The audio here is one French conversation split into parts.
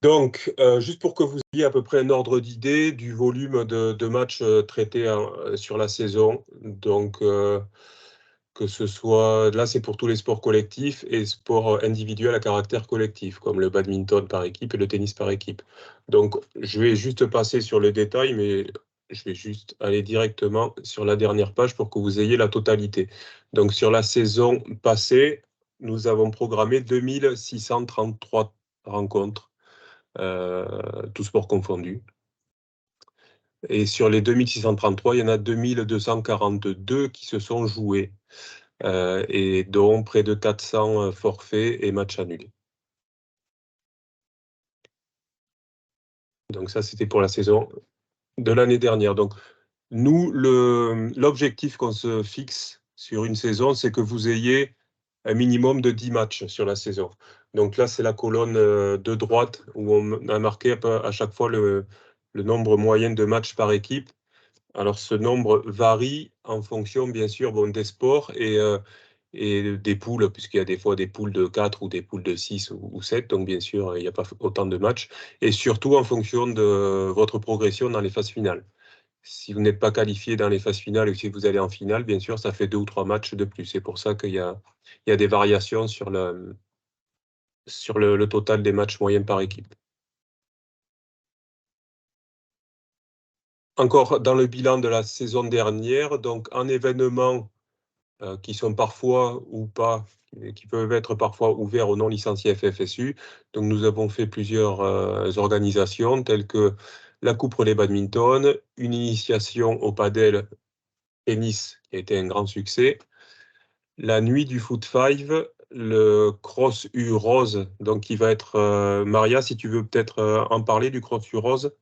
Donc, juste pour que vous ayez à peu près un ordre d'idée du volume de matchs traités sur la saison. Donc, que ce soit, là c'est pour tous les sports collectifs et sports individuels à caractère collectif, comme le badminton par équipe et le tennis par équipe. Donc, je vais juste passer sur le détail, mais je vais juste aller directement sur la dernière page pour que vous ayez la totalité. Donc, sur la saison passée, nous avons programmé 2633 rencontres, tous sports confondus. Et sur les 2633, il y en a 2242 qui se sont joués, et dont près de 400 forfaits et matchs annulés. Donc ça, c'était pour la saison de l'année dernière. Donc nous, l'objectif qu'on se fixe sur une saison, c'est que vous ayez un minimum de 10 matchs sur la saison. Donc là, c'est la colonne de droite où on a marqué à chaque fois le nombre moyen de matchs par équipe. Alors, ce nombre varie en fonction, bien sûr, des sports et des poules, puisqu'il y a des fois des poules de 4 ou des poules de 6 ou 7. Donc, bien sûr, il n'y a pas autant de matchs. Et surtout en fonction de votre progression dans les phases finales. Si vous n'êtes pas qualifié dans les phases finales et si vous allez en finale, bien sûr, ça fait 2 ou 3 matchs de plus. C'est pour ça qu'il y a des variations sur le total des matchs moyens par équipe. Encore dans le bilan de la saison dernière, donc en événements qui sont parfois ou pas, qui peuvent être parfois ouverts aux non-licenciés FFSU. Donc nous avons fait plusieurs organisations telles que la Coupe Relais Badminton, une initiation au padel tennis qui a été un grand succès, la nuit du Foot 5, le Cross U Rose, donc qui va être Maria, si tu veux peut-être en parler du Cross U Rose.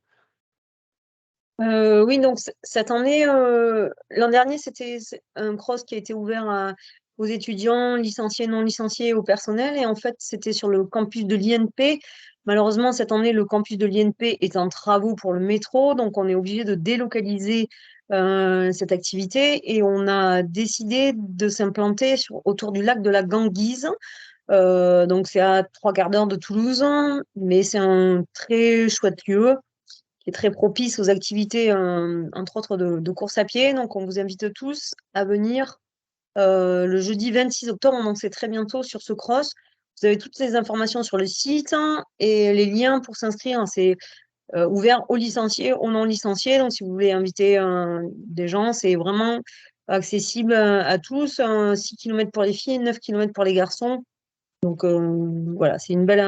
Oui, donc cette année, l'an dernier, c'était un cross qui a été ouvert aux étudiants, licenciés, non licenciés, au personnel. Et en fait, c'était sur le campus de l'INP. Malheureusement, cette année, le campus de l'INP est en travaux pour le métro. Donc, on est obligé de délocaliser cette activité. Et on a décidé de s'implanter autour du lac de la Ganguise. Donc, c'est à 3/4 d'heure de Toulouse. Mais c'est un très chouette lieu qui est très propice aux activités, entre autres, de course à pied. Donc, on vous invite tous à venir le jeudi 26 octobre, donc c'est très bientôt sur ce cross. Vous avez toutes les informations sur le site et les liens pour s'inscrire. C'est ouvert aux licenciés, aux non licenciés. Donc, si vous voulez inviter des gens, c'est vraiment accessible à tous. 6 km pour les filles, 9 km pour les garçons. Donc, voilà, c'est une belle,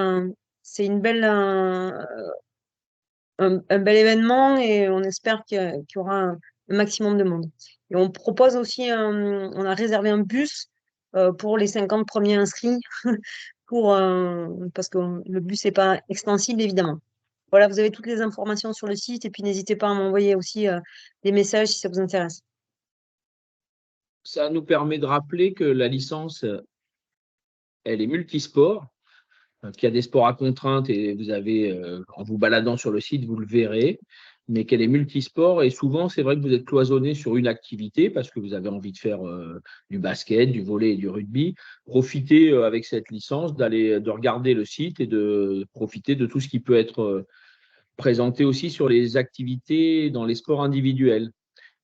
un bel événement et on espère qu'il y aura un maximum de monde. Et on propose aussi, on a réservé un bus pour les 50 premiers inscrits parce que le bus n'est pas extensible, évidemment. Voilà, vous avez toutes les informations sur le site et puis n'hésitez pas à m'envoyer aussi des messages si ça vous intéresse. Ça nous permet de rappeler que la licence, elle est multisport, qu'il y a des sports à contrainte et vous avez, en vous baladant sur le site, vous le verrez, mais qu'elle est multisport et souvent, c'est vrai que vous êtes cloisonné sur une activité parce que vous avez envie de faire du basket, du volley et du rugby. Profitez avec cette licence de regarder le site et de profiter de tout ce qui peut être présenté aussi sur les activités dans les sports individuels.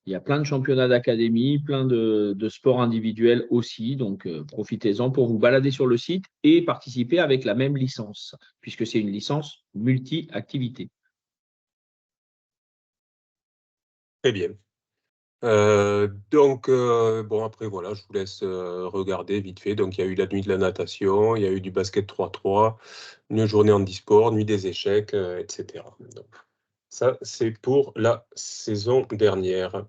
Il y a plein de championnats d'académie, plein de sports individuels aussi. Donc, profitez-en pour vous balader sur le site et participer avec la même licence, puisque c'est une licence multi-activité. Très bien. Donc, après, voilà, je vous laisse regarder vite fait. Donc, il y a eu la nuit de la natation, il y a eu du basket 3-3, une journée handisport, nuit des échecs, etc. Donc, ça, c'est pour la saison dernière.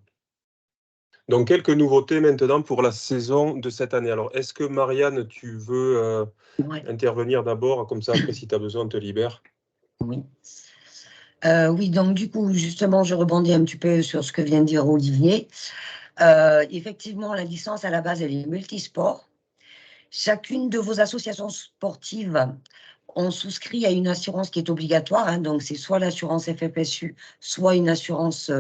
Donc, quelques nouveautés maintenant pour la saison de cette année. Alors, est-ce que Marianne, tu veux intervenir d'abord? Comme ça, après, si tu as besoin, on te libère. Oui. Oui, donc du coup, justement, je rebondis un petit peu sur ce que vient de dire Olivier. Effectivement, la licence, à la base, elle est multisport. Chacune de vos associations sportives ont souscrit à une assurance qui est obligatoire. Donc, c'est soit l'assurance FFSU, soit une assurance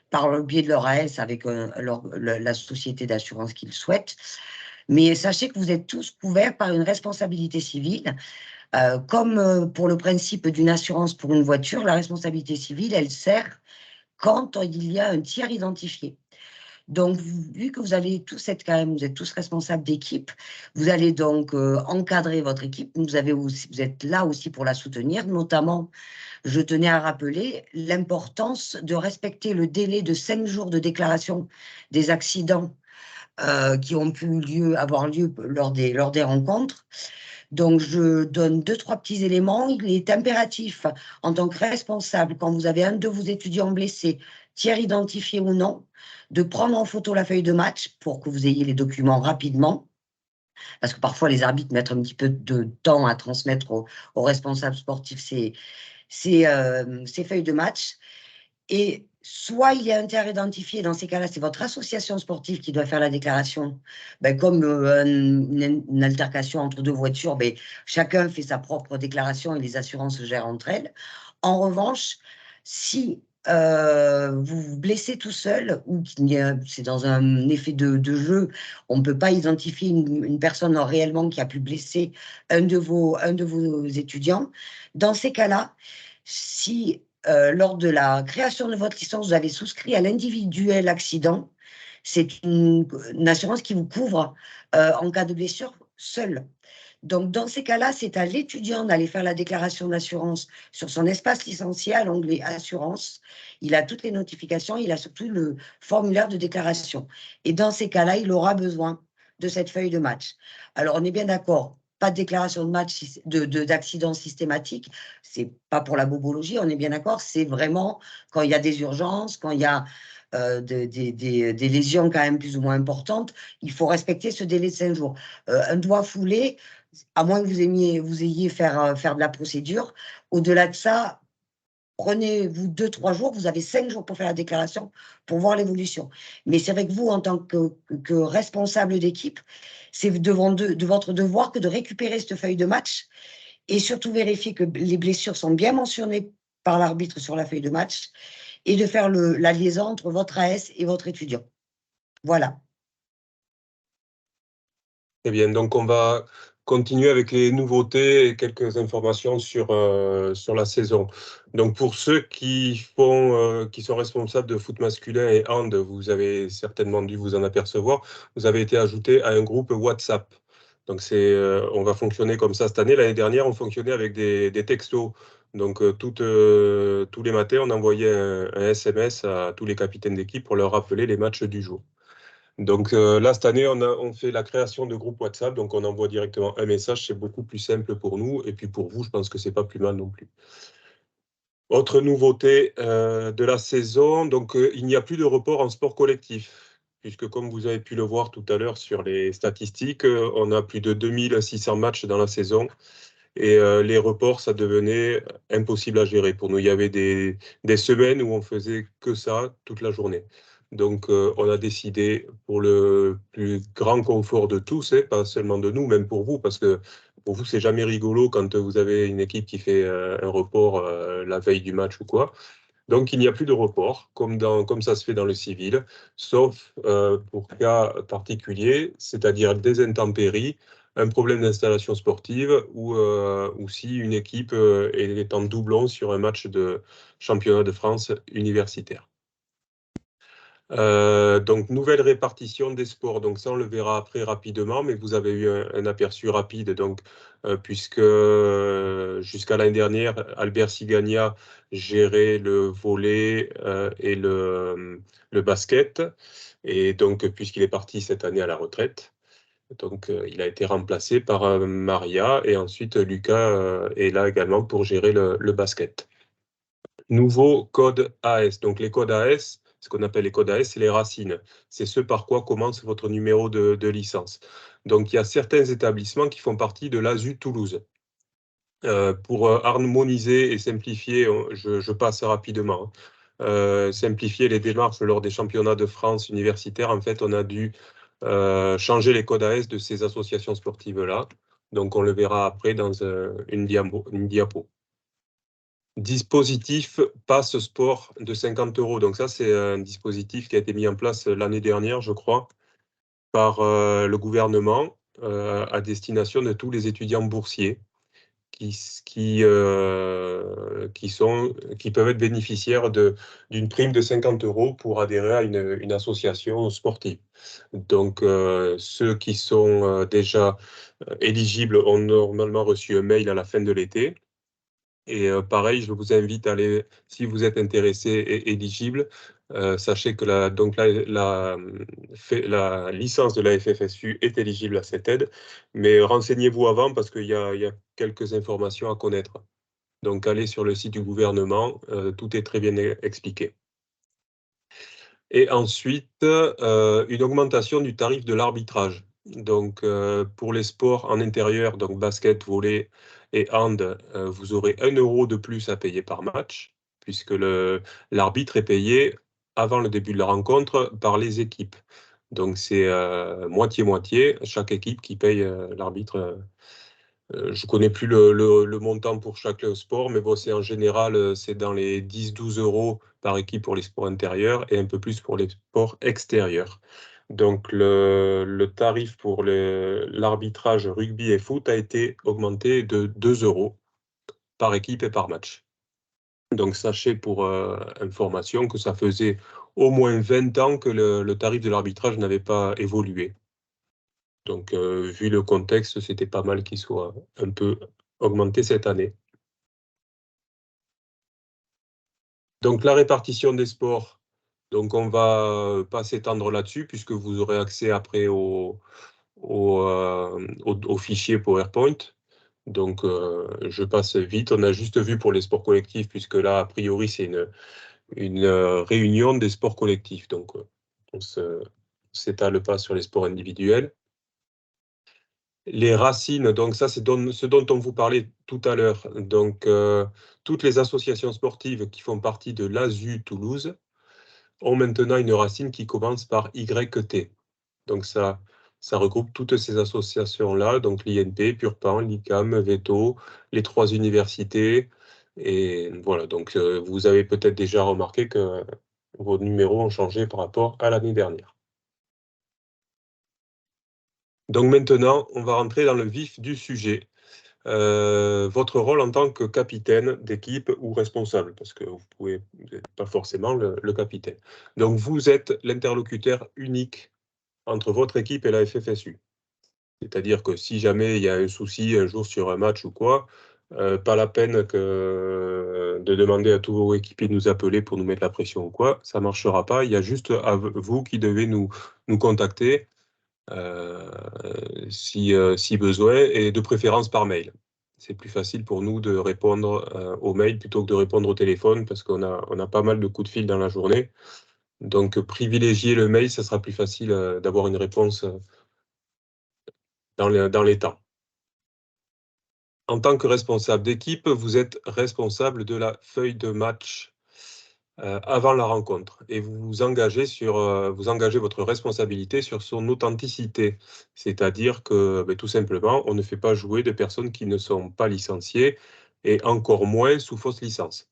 par le biais de leur AS avec la société d'assurance qu'ils souhaitent. Mais sachez que vous êtes tous couverts par une responsabilité civile Comme pour le principe d'une assurance pour une voiture, la responsabilité civile, elle sert quand il y a un tiers identifié. Donc, vu que vous allez tous être quand même, vous êtes tous responsables d'équipe, vous allez donc encadrer votre équipe. Vous êtes là aussi pour la soutenir. Notamment, je tenais à rappeler l'importance de respecter le délai de 5 jours de déclaration des accidents qui ont pu avoir lieu lors des rencontres. Donc, je donne 2-3 petits éléments. Il est impératif, en tant que responsable, quand vous avez un de vos étudiants blessés, tiers identifié ou non, de prendre en photo la feuille de match pour que vous ayez les documents rapidement. Parce que parfois, les arbitres mettent un petit peu de temps à transmettre aux responsables sportifs ces feuilles de match. Et soit il y a un tiers identifié, dans ces cas-là, c'est votre association sportive qui doit faire la déclaration. Comme une altercation entre 2 voitures, chacun fait sa propre déclaration et les assurances se gèrent entre elles. En revanche, si vous vous blessez tout seul, ou c'est dans un effet de jeu, on ne peut pas identifier une personne réellement qui a pu blesser un de vos étudiants, dans ces cas-là, si lors de la création de votre licence, vous avez souscrit à l'individuel accident, c'est une assurance qui vous couvre en cas de blessure seule. Donc, dans ces cas-là, c'est à l'étudiant d'aller faire la déclaration d'assurance sur son espace licencié à l'onglet assurance. Il a toutes les notifications, il a surtout le formulaire de déclaration. Et dans ces cas-là, il aura besoin de cette feuille de match. Alors, on est bien d'accord. Pas de déclaration de match d'accident systématique, c'est pas pour la bobologie, on est bien d'accord, c'est vraiment quand il y a des urgences, quand il y a des lésions quand même plus ou moins importantes, il faut respecter ce délai de 5 jours. Un doigt foulé, à moins que vous ayez faire de la procédure, au-delà de ça, prenez-vous 2-3 jours, vous avez 5 jours pour faire la déclaration, pour voir l'évolution. Mais c'est vrai que vous, en tant que responsable d'équipe, c'est de votre devoir que de récupérer cette feuille de match et surtout vérifier que les blessures sont bien mentionnées par l'arbitre sur la feuille de match et de faire la liaison entre votre AS et votre étudiant. Voilà. Très bien, donc on va continuer avec les nouveautés et quelques informations sur la saison. Donc pour ceux qui sont responsables de foot masculin et hand, vous avez certainement dû vous en apercevoir, vous avez été ajouté à un groupe WhatsApp. Donc on va fonctionner comme ça cette année. L'année dernière, on fonctionnait avec des textos. Donc tous les matins, on envoyait un SMS à tous les capitaines d'équipe pour leur rappeler les matchs du jour. Donc là, cette année, on fait la création de groupe WhatsApp, donc on envoie directement un message, c'est beaucoup plus simple pour nous, et puis pour vous, je pense que c'est pas plus mal non plus. Autre nouveauté de la saison, donc il n'y a plus de report en sport collectif, puisque comme vous avez pu le voir tout à l'heure sur les statistiques, on a plus de 2600 matchs dans la saison, et les reports, ça devenait impossible à gérer pour nous. Il y avait des semaines où on faisait que ça toute la journée. Donc, on a décidé, pour le plus grand confort de tous, pas seulement de nous, même pour vous, parce que pour vous, c'est jamais rigolo quand vous avez une équipe qui fait un report la veille du match ou quoi. Donc, il n'y a plus de report, comme ça se fait dans le civil, sauf pour cas particuliers, c'est-à-dire des intempéries, un problème d'installation sportive ou si une équipe est en doublon sur un match de championnat de France universitaire. Donc, nouvelle répartition des sports. Donc, ça, on le verra après rapidement, mais vous avez eu un aperçu rapide. Donc, puisque jusqu'à l'année dernière, Albert Sigagna gérait le volley et le basket. Et donc, puisqu'il est parti cette année à la retraite, donc il a été remplacé par Maria. Et ensuite, Lucas est là également pour gérer le basket. Nouveau code AS. Donc, les codes AS, ce qu'on appelle les codes AS, c'est les racines. C'est ce par quoi commence votre numéro de licence. Donc, il y a certains établissements qui font partie de l'ASU Toulouse. Pour harmoniser et simplifier, je passe rapidement, simplifier les démarches lors des championnats de France universitaires, en fait, on a dû changer les codes AS de ces associations sportives-là. Donc, on le verra après dans une diapo. Dispositif Passe Sport de 50 €. Donc ça, c'est un dispositif qui a été mis en place l'année dernière, je crois, par le gouvernement à destination de tous les étudiants boursiers qui peuvent être bénéficiaires d'une prime de 50 € pour adhérer à une association sportive. Donc, ceux qui sont déjà éligibles ont normalement reçu un mail à la fin de l'été. Et pareil, je vous invite à aller, si vous êtes intéressé et éligible, sachez que la licence de la FFSU est éligible à cette aide, mais renseignez-vous avant parce qu'il y a quelques informations à connaître. Donc, allez sur le site du gouvernement, tout est très bien expliqué. Et ensuite, une augmentation du tarif de l'arbitrage. Donc, pour les sports en intérieur, donc basket, volley et hand, vous aurez 1 € de plus à payer par match, puisque l'arbitre est payé avant le début de la rencontre par les équipes. Donc, c'est moitié-moitié, chaque équipe qui paye l'arbitre. Je ne connais plus le montant pour chaque sport, mais bon, c'est en général, c'est dans les 10-12 € par équipe pour les sports intérieurs et un peu plus pour les sports extérieurs. Donc, le tarif pour l'arbitrage rugby et foot a été augmenté de 2 € par équipe et par match. Donc, sachez pour information que ça faisait au moins 20 ans que le tarif de l'arbitrage n'avait pas évolué. Donc, vu le contexte, c'était pas mal qu'il soit un peu augmenté cette année. Donc, la répartition des sports, donc on va pas s'étendre là-dessus puisque vous aurez accès après au fichier PowerPoint. Donc, je passe vite. On a juste vu pour les sports collectifs puisque là, a priori, c'est une réunion des sports collectifs. Donc, on ne s'étale pas sur les sports individuels. Les racines, donc ça, c'est ce dont on vous parlait tout à l'heure. Donc, toutes les associations sportives qui font partie de l'ASU Toulouse ont maintenant une racine qui commence par YT. Donc, ça regroupe toutes ces associations-là, donc l'INP, Purpan, l'ICAM, Veto, les 3 universités. Et voilà, donc vous avez peut-être déjà remarqué que vos numéros ont changé par rapport à l'année dernière. Donc maintenant, on va rentrer dans le vif du sujet. Votre rôle en tant que capitaine d'équipe ou responsable, parce que vous n'êtes pas forcément le capitaine. Donc, vous êtes l'interlocuteur unique entre votre équipe et la FFSU. C'est-à-dire que si jamais il y a un souci un jour sur un match ou quoi, pas la peine de demander à tous vos équipiers de nous appeler pour nous mettre la pression ou quoi, ça ne marchera pas. Il y a juste vous qui devez nous contacter si besoin, et de préférence par mail. C'est plus facile pour nous de répondre aux mails plutôt que de répondre au téléphone parce qu'on a pas mal de coups de fil dans la journée. Donc, privilégier le mail, ça sera plus facile d'avoir une réponse dans les temps. En tant que responsable d'équipe, vous êtes responsable de la feuille de match avant la rencontre et vous engagez votre responsabilité sur son authenticité, c'est-à-dire que tout simplement on ne fait pas jouer de personnes qui ne sont pas licenciées et encore moins sous fausse licence,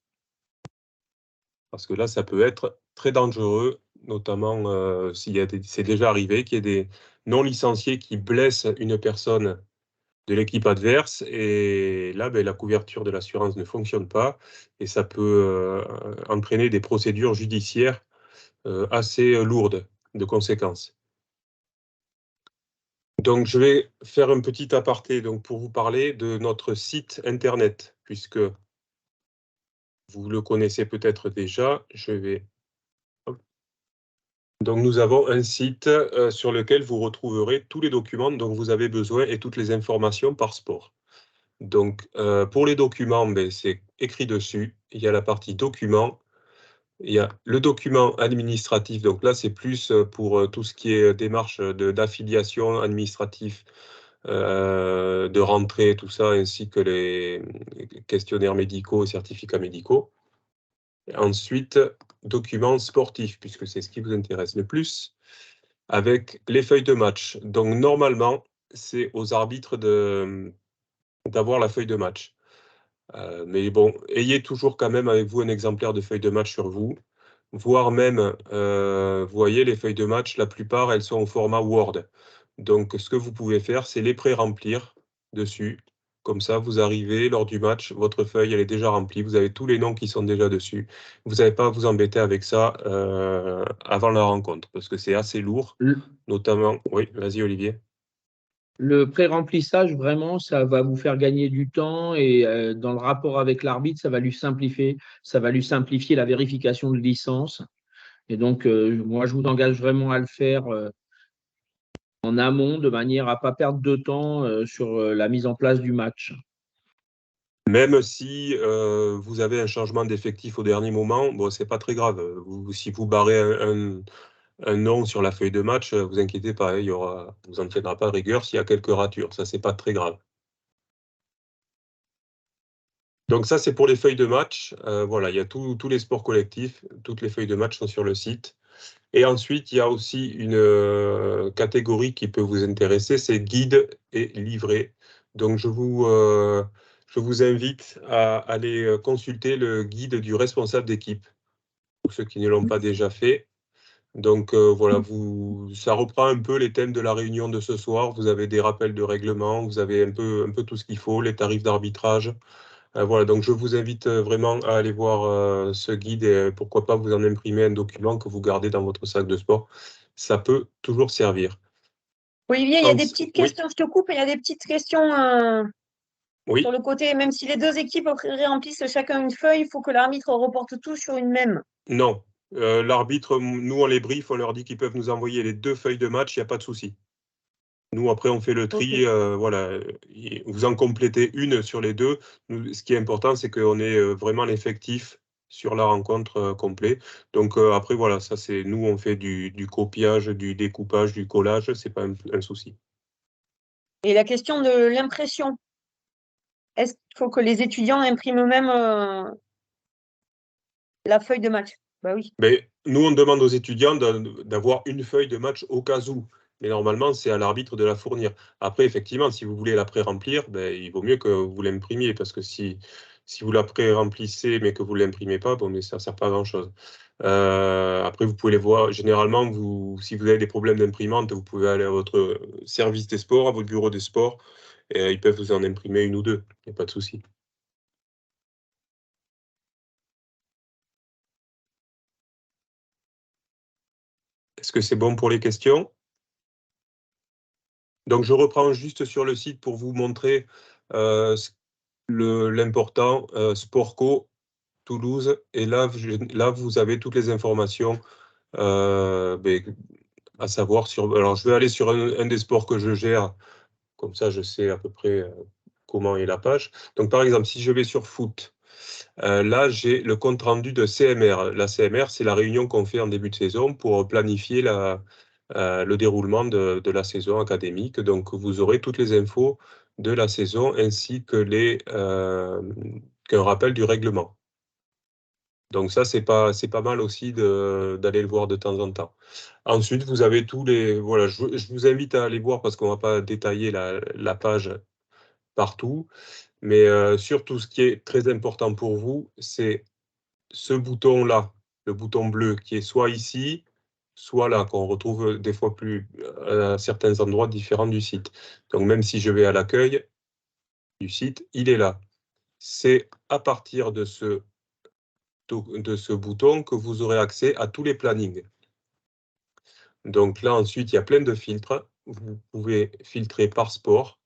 parce que là ça peut être très dangereux, notamment c'est déjà arrivé qu'il y ait des non licenciés qui blessent une personne de l'équipe adverse, et là, la couverture de l'assurance ne fonctionne pas, et ça peut entraîner des procédures judiciaires assez lourdes de conséquences. Donc, je vais faire un petit aparté pour vous parler de notre site internet, puisque vous le connaissez peut-être déjà. Donc, nous avons un site sur lequel vous retrouverez tous les documents dont vous avez besoin et toutes les informations par sport. Donc, pour les documents, c'est écrit dessus. Il y a la partie documents. Il y a le document administratif. Donc là, c'est plus pour tout ce qui est démarche d'affiliation administrative, de rentrée, tout ça, ainsi que les questionnaires médicaux et certificats médicaux. Et ensuite, documents sportifs, puisque c'est ce qui vous intéresse le plus, avec les feuilles de match. Donc, normalement, c'est aux arbitres d'avoir la feuille de match. Mais bon, ayez toujours quand même avec vous un exemplaire de feuille de match sur vous, voire même, vous voyez, les feuilles de match, la plupart, elles sont au format Word. Donc, ce que vous pouvez faire, c'est les pré-remplir dessus Comme ça, vous arrivez lors du match, votre feuille, elle est déjà remplie. Vous avez tous les noms qui sont déjà dessus. Vous n'avez pas à vous embêter avec ça avant la rencontre, parce que c'est assez lourd, notamment... Oui, vas-y, Olivier. Le pré-remplissage, vraiment, ça va vous faire gagner du temps et dans le rapport avec l'arbitre, ça va lui simplifier la vérification de licence. Et donc, moi, je vous engage vraiment à le faire en amont, de manière à ne pas perdre de temps sur la mise en place du match. Même si vous avez un changement d'effectif au dernier moment, bon, c'est pas très grave. Si vous barrez un nom sur la feuille de match, vous inquiétez pas, vous en tiendra pas rigueur s'il y a quelques ratures. Ça, c'est pas très grave. Donc ça, c'est pour les feuilles de match. Voilà, il y a tous les sports collectifs. Toutes les feuilles de match sont sur le site. Et ensuite, il y a aussi une catégorie qui peut vous intéresser, c'est guide et livret. Donc, je vous invite à aller consulter le guide du responsable d'équipe, pour ceux qui ne l'ont pas déjà fait. Donc, voilà, ça reprend un peu les thèmes de la réunion de ce soir. Vous avez des rappels de règlement, vous avez un peu tout ce qu'il faut, les tarifs d'arbitrage. Voilà, donc je vous invite vraiment à aller voir ce guide et pourquoi pas vous en imprimer un document que vous gardez dans votre sac de sport. Ça peut toujours servir. Olivier, il y a des petites questions, je te coupe, il y a des petites questions sur le côté. Même si les deux équipes remplissent chacun une feuille, il faut que l'arbitre reporte tout sur une même. Non, l'arbitre, nous on les brief, on leur dit qu'ils peuvent nous envoyer les 2 feuilles de match, il n'y a pas de souci. Nous, après, on fait le tri, voilà, vous en complétez une sur les 2. Ce qui est important, c'est qu'on ait vraiment l'effectif sur la rencontre complet. Donc après, voilà, ça c'est nous, on fait du copiage, du découpage, du collage, c'est pas un souci. Et la question de l'impression, est-ce qu'il faut que les étudiants impriment eux-mêmes la feuille de match? Bah oui. Mais nous, on demande aux étudiants d'avoir une feuille de match au cas où. Mais normalement, c'est à l'arbitre de la fournir. Après, effectivement, si vous voulez la pré-remplir, ben, il vaut mieux que vous l'imprimiez, parce que si vous la pré-remplissez mais que vous ne l'imprimez pas, bon, mais ça ne sert pas à grand-chose. Après, vous pouvez les voir. Généralement, si vous avez des problèmes d'imprimante, vous pouvez aller à votre service des sports, à votre bureau des sports, et ils peuvent vous en imprimer une ou deux. Il n'y a pas de souci. Est-ce que c'est bon pour les questions? Donc, je reprends juste sur le site pour vous montrer l'important Sportco Toulouse. Et là, vous avez toutes les informations à savoir sur. Alors, je vais aller sur un des sports que je gère. Comme ça, je sais à peu près comment est la page. Donc, par exemple, si je vais sur foot, là, j'ai le compte rendu de CMR. La CMR, c'est la réunion qu'on fait en début de saison pour planifier le déroulement de la saison académique. Donc, vous aurez toutes les infos de la saison ainsi que qu'un rappel du règlement. Donc ça, c'est pas mal aussi d'aller le voir de temps en temps. Ensuite, vous avez tous les... Voilà, je vous invite à aller voir parce qu'on ne va pas détailler la page partout. Mais surtout, ce qui est très important pour vous, c'est ce bouton-là, le bouton bleu, qui est soit ici, soit là, qu'on retrouve des fois plus à certains endroits différents du site. Donc, même si je vais à l'accueil du site, il est là. C'est à partir de ce bouton que vous aurez accès à tous les plannings. Donc là, ensuite, il y a plein de filtres. Vous pouvez filtrer par sport.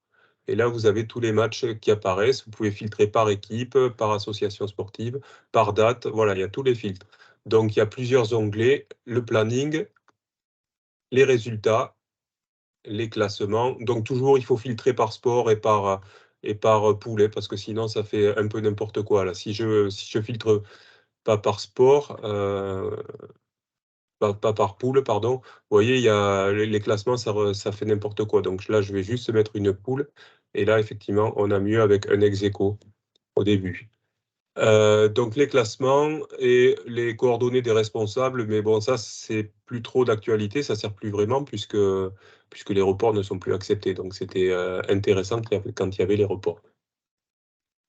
Et là, vous avez tous les matchs qui apparaissent. Vous pouvez filtrer par équipe, par association sportive, par date. Voilà, il y a tous les filtres. Donc, il y a plusieurs onglets. Le planning, les résultats, les classements. Donc, toujours, il faut filtrer par sport et par poulet, parce que sinon, ça fait un peu n'importe quoi. Là. Si je filtre pas par sport, pas par poule, pardon. Vous voyez, il y a les classements, ça fait n'importe quoi. Donc là, je vais juste mettre une poule. Et là, effectivement, on a mieux avec un ex-aequo au début. Donc les classements et les coordonnées des responsables, mais bon, ça, c'est plus trop d'actualité, ça ne sert plus vraiment puisque les reports ne sont plus acceptés. Donc c'était intéressant quand il y avait les reports.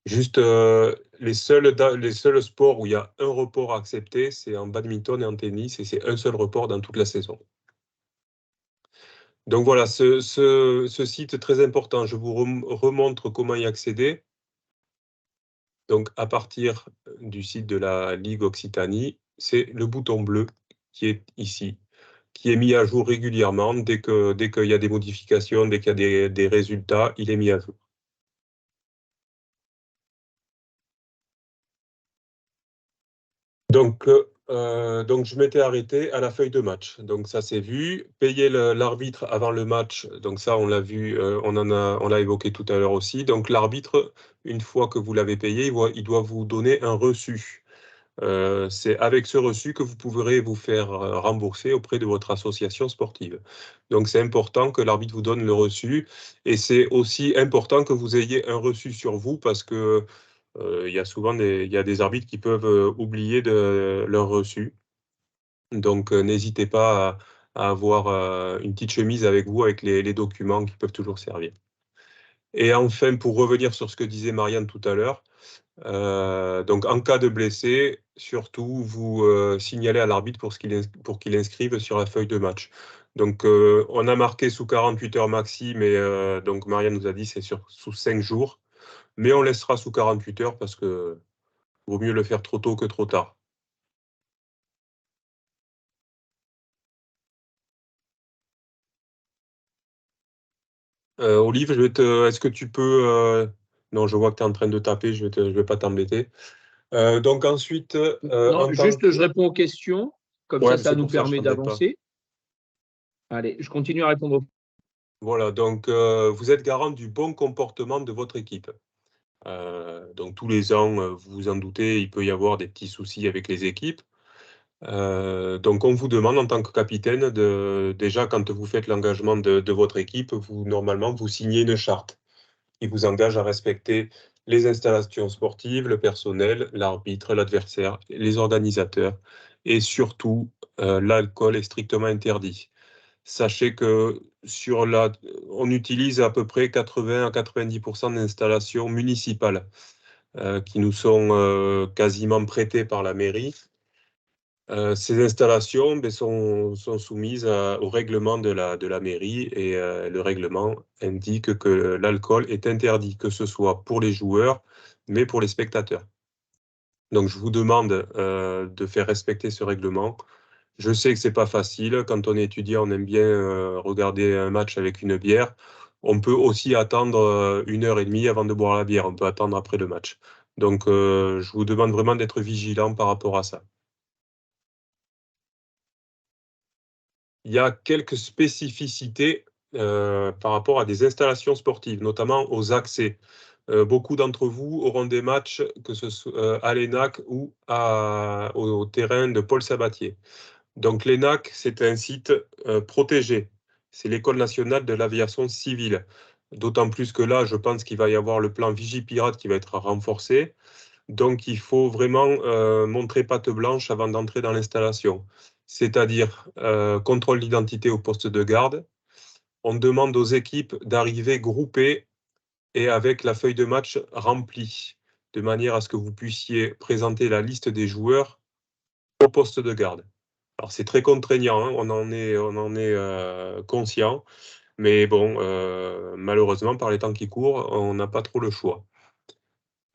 Juste, les seuls sports où il y a un report accepté, c'est en badminton et en tennis, et c'est un seul report dans toute la saison. Donc voilà, ce site très important, je vous remontre comment y accéder. Donc à partir du site de la Ligue Occitanie, c'est le bouton bleu qui est ici, qui est mis à jour régulièrement. Dès qu'il y a des modifications, dès qu'il y a des résultats, il est mis à jour. Donc je m'étais arrêté à la feuille de match. Donc ça c'est vu. Payer l'arbitre avant le match. Donc ça on l'a vu, on l'a évoqué tout à l'heure aussi. Donc l'arbitre, une fois que vous l'avez payé, il doit vous donner un reçu. C'est avec ce reçu que vous pourrez vous faire rembourser auprès de votre association sportive. Donc c'est important que l'arbitre vous donne le reçu et c'est aussi important que vous ayez un reçu sur vous parce que il y a souvent des arbitres qui peuvent oublier leur reçu. Donc n'hésitez pas à avoir une petite chemise avec vous avec les documents qui peuvent toujours servir. Et enfin, pour revenir sur ce que disait Marianne tout à l'heure, donc en cas de blessé, surtout vous signalez à l'arbitre pour qu'il inscrive sur la feuille de match. Donc on a marqué sous 48 heures maxi, mais donc Marianne nous a dit c'est sous 5 jours, mais on laissera sous 48 heures parce que vaut mieux le faire trop tôt que trop tard. Olive, est-ce que tu peux non, je vois que tu es en train de taper, je vais pas t'embêter. Donc ensuite, non, juste je réponds aux questions, comme ouais, ça c'est nous pour ça, je permet t'embête pas. d'avancer. Allez, je continue à répondre. Voilà, donc vous êtes garant du bon comportement de votre équipe. Donc tous les ans, vous vous en doutez, il peut y avoir des petits soucis avec les équipes. Donc on vous demande en tant que capitaine, déjà quand vous faites l'engagement de votre équipe, normalement vous signez une charte qui vous engage à respecter les installations sportives, le personnel, l'arbitre, l'adversaire, les organisateurs et surtout l'alcool est strictement interdit. Sachez que on utilise à peu près 80 à 90% d'installations municipales qui nous sont quasiment prêtées par la mairie. Ces installations sont soumises au règlement de la mairie et le règlement indique que l'alcool est interdit, que ce soit pour les joueurs, mais pour les spectateurs. Donc je vous demande de faire respecter ce règlement. Je sais que c'est pas facile. Quand on est étudiant, on aime bien regarder un match avec une bière. On peut aussi attendre 1 heure et demie avant de boire la bière. On peut attendre après le match. Donc, je vous demande vraiment d'être vigilant par rapport à ça. Il y a quelques spécificités par rapport à des installations sportives, notamment aux accès. Beaucoup d'entre vous auront des matchs, que ce soit à l'ENAC ou au terrain de Paul Sabatier. Donc l'ENAC, c'est un site protégé. C'est l'École nationale de l'aviation civile. D'autant plus que là, je pense qu'il va y avoir le plan Vigipirate qui va être renforcé. Donc il faut vraiment montrer patte blanche avant d'entrer dans l'installation. C'est-à-dire contrôle d'identité au poste de garde. On demande aux équipes d'arriver groupées et avec la feuille de match remplie, de manière à ce que vous puissiez présenter la liste des joueurs au poste de garde. Alors c'est très contraignant, hein, on en est conscient, mais bon, malheureusement, par les temps qui courent, on n'a pas trop le choix.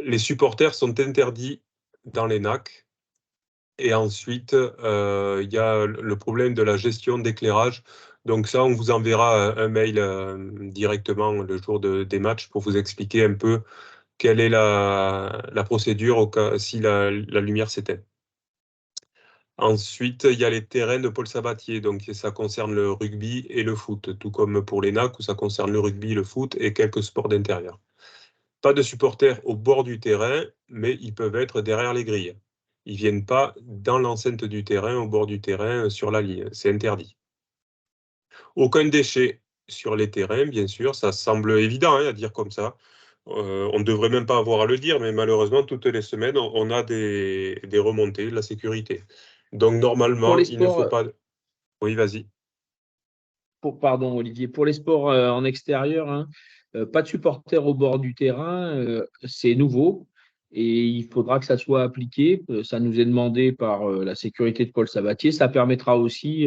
Les supporters sont interdits dans les NAC. Et ensuite, il y a le problème de la gestion d'éclairage. Donc ça, on vous enverra un mail directement le jour des matchs pour vous expliquer un peu quelle est la procédure au cas si la lumière s'éteint. Ensuite, il y a les terrains de Paul Sabatier, donc ça concerne le rugby et le foot, tout comme pour l'ENAC où ça concerne le rugby, le foot et quelques sports d'intérieur. Pas de supporters au bord du terrain, mais ils peuvent être derrière les grilles. Ils ne viennent pas dans l'enceinte du terrain, au bord du terrain, sur la ligne. C'est interdit. Aucun déchet sur les terrains, bien sûr. Ça semble évident à dire comme ça. On ne devrait même pas avoir à le dire, mais malheureusement, toutes les semaines, on a des remontées de la sécurité. Donc, normalement, il ne faut pas... Oui, vas-y. Pardon, Olivier. Pour les sports en extérieur, hein, pas de supporters au bord du terrain, c'est nouveau et il faudra que ça soit appliqué. Ça nous est demandé par la sécurité de Paul Sabatier. Ça permettra aussi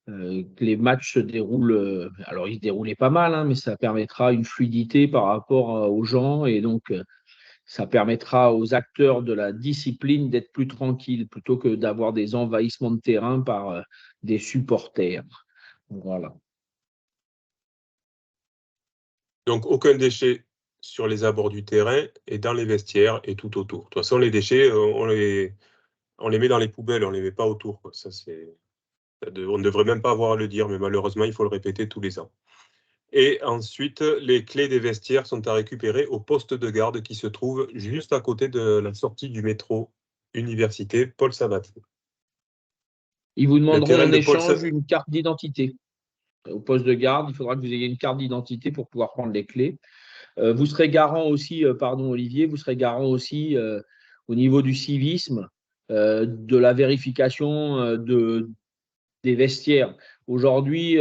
que les matchs se déroulent. Alors, ils se déroulaient pas mal, hein, mais ça permettra une fluidité par rapport aux gens et donc ça permettra aux acteurs de la discipline d'être plus tranquilles plutôt que d'avoir des envahissements de terrain par des supporters. Voilà. Donc, aucun déchet sur les abords du terrain et dans les vestiaires et tout autour. De toute façon, les déchets, on les met dans les poubelles, on ne les met pas autour, quoi. Ça, on ne devrait même pas avoir à le dire, mais malheureusement, il faut le répéter tous les ans. Et ensuite, les clés des vestiaires sont à récupérer au poste de garde qui se trouve juste à côté de la sortie du métro Université Paul Sabatier. Ils vous demanderont en de Paul échange une carte d'identité. Au poste de garde, il faudra que vous ayez une carte d'identité pour pouvoir prendre les clés. Vous serez garant aussi, pardon Olivier, vous serez garant aussi au niveau du civisme, de la vérification des vestiaires. Aujourd'hui,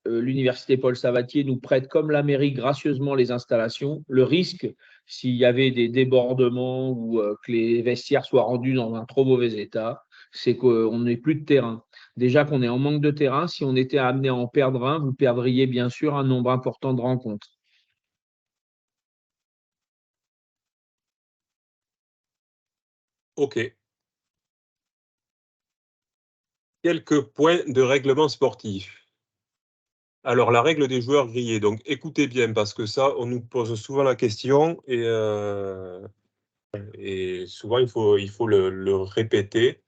l'Université Paul Sabatier nous prête comme la mairie gracieusement les installations. Le risque, s'il y avait des débordements ou que les vestiaires soient rendus dans un trop mauvais état, c'est qu'on n'ait plus de terrain. Déjà qu'on est en manque de terrain, si on était amené à en perdre un, vous perdriez bien sûr un nombre important de rencontres. OK. Quelques points de règlement sportif. Alors, la règle des joueurs grillés. Donc, écoutez bien, parce que ça, on nous pose souvent la question et souvent, il faut le répéter.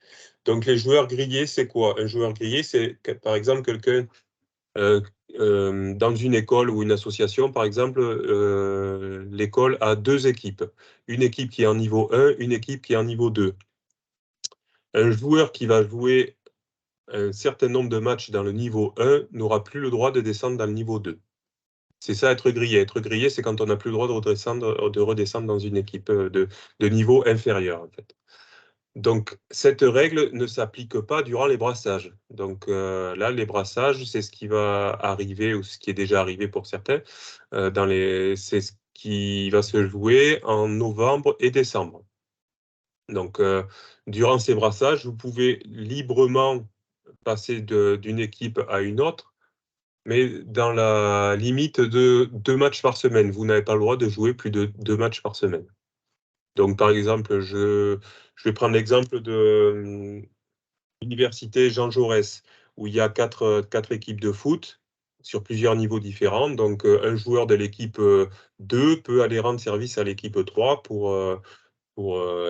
Donc, les joueurs grillés, c'est quoi? Un joueur grillé, c'est par exemple quelqu'un dans une école ou une association, par exemple, l'école a 2 équipes. Une équipe qui est en niveau 1, une équipe qui est en niveau 2. Un joueur qui va jouer un certain nombre de matchs dans le niveau 1 n'aura plus le droit de descendre dans le niveau 2. C'est ça, être grillé. Être grillé, c'est quand on n'a plus le droit de redescendre dans une équipe de niveau inférieur, en fait. Donc, cette règle ne s'applique pas durant les brassages. Donc là, les brassages, c'est ce qui va arriver ou ce qui est déjà arrivé pour certains. C'est ce qui va se jouer en novembre et décembre. Donc, durant ces brassages, vous pouvez librement passer d'une équipe à une autre, mais dans la limite de 2 matchs par semaine. Vous n'avez pas le droit de jouer plus de 2 matchs par semaine. Donc, par exemple, je vais prendre l'exemple de l'université Jean Jaurès, où il y a 4 équipes de foot sur plusieurs niveaux différents. Donc, un joueur de l'équipe 2 peut aller rendre service à l'équipe 3 pour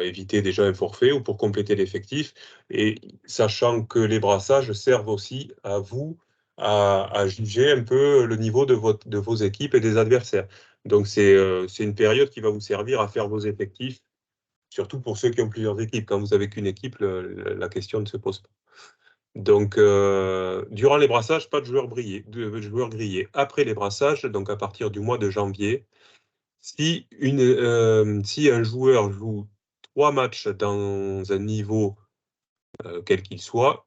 éviter déjà un forfait ou pour compléter l'effectif. Et sachant que les brassages servent aussi à vous à juger un peu le niveau de vos équipes et des adversaires. Donc, c'est une période qui va vous servir à faire vos effectifs, surtout pour ceux qui ont plusieurs équipes. Quand vous n'avez qu'une équipe, la question ne se pose pas. Donc, durant les brassages, pas de joueurs grillés. Après les brassages, donc à partir du mois de janvier, si un joueur joue 3 matchs dans un niveau quel qu'il soit,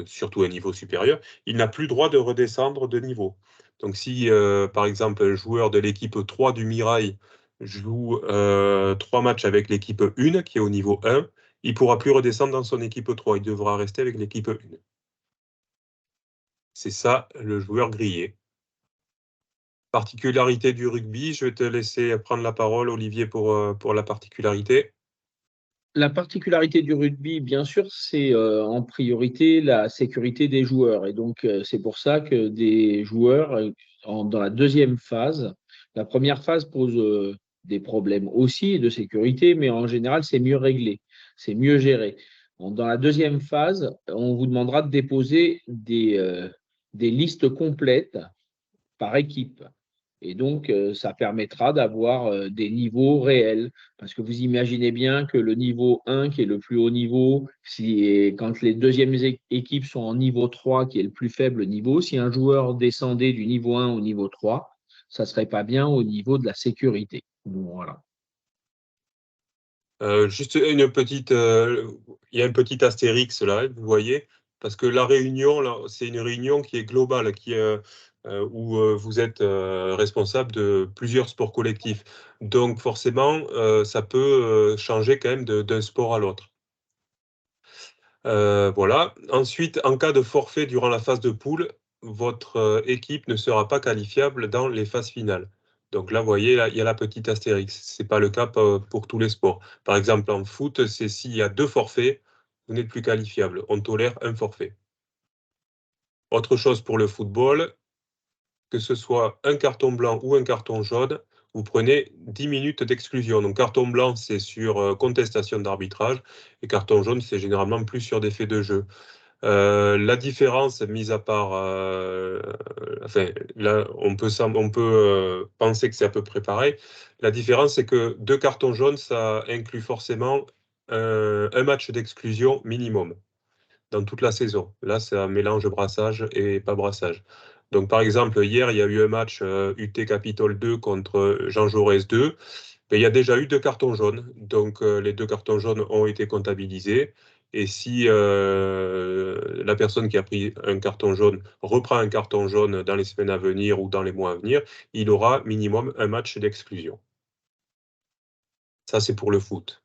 surtout un niveau supérieur, il n'a plus le droit de redescendre de niveau. Donc si, par exemple, un joueur de l'équipe 3 du Mirail joue 3 matchs avec l'équipe 1, qui est au niveau 1, il ne pourra plus redescendre dans son équipe 3, il devra rester avec l'équipe 1. C'est ça, le joueur grillé. Particularité du rugby, je vais te laisser prendre la parole, Olivier, pour la particularité. La particularité du rugby, bien sûr, c'est en priorité la sécurité des joueurs. Et donc, c'est pour ça que des joueurs, dans la deuxième phase, la première phase pose des problèmes aussi de sécurité, mais en général, c'est mieux réglé, c'est mieux géré. Dans la deuxième phase, on vous demandera de déposer des listes complètes par équipe. Et donc, ça permettra d'avoir des niveaux réels. Parce que vous imaginez bien que le niveau 1, qui est le plus haut niveau, quand les deuxièmes équipes sont en niveau 3, qui est le plus faible niveau, si un joueur descendait du niveau 1 au niveau 3, ça ne serait pas bien au niveau de la sécurité. Voilà. Juste une petite, il y a un petit astérix là, vous voyez, parce que la réunion, là, c'est une réunion qui est globale, où vous êtes responsable de plusieurs sports collectifs. Donc forcément, ça peut changer quand même d'un sport à l'autre. Voilà. Ensuite, en cas de forfait durant la phase de poule, votre équipe ne sera pas qualifiable dans les phases finales. Donc là, vous voyez, là, il y a la petite astérix. Ce n'est pas le cas pour tous les sports. Par exemple, en foot, c'est s'il y a 2 forfaits, vous n'êtes plus qualifiable. On tolère un forfait. Autre chose pour le football, que ce soit un carton blanc ou un carton jaune, vous prenez 10 minutes d'exclusion. Donc carton blanc, c'est sur contestation d'arbitrage, et carton jaune, c'est généralement plus sur des faits de jeu. La différence, mise à part, enfin, là, on peut penser que c'est à peu près pareil. La différence, c'est que 2 cartons jaunes, ça inclut forcément un match d'exclusion minimum dans toute la saison. Là, c'est un mélange brassage et pas brassage. Donc, par exemple, hier, il y a eu un match UT Capitole 2 contre Jean Jaurès 2. Mais il y a déjà eu 2 cartons jaunes. Donc, les 2 cartons jaunes ont été comptabilisés. Et si la personne qui a pris un carton jaune reprend un carton jaune dans les semaines à venir ou dans les mois à venir, il aura minimum un match d'exclusion. Ça, c'est pour le foot.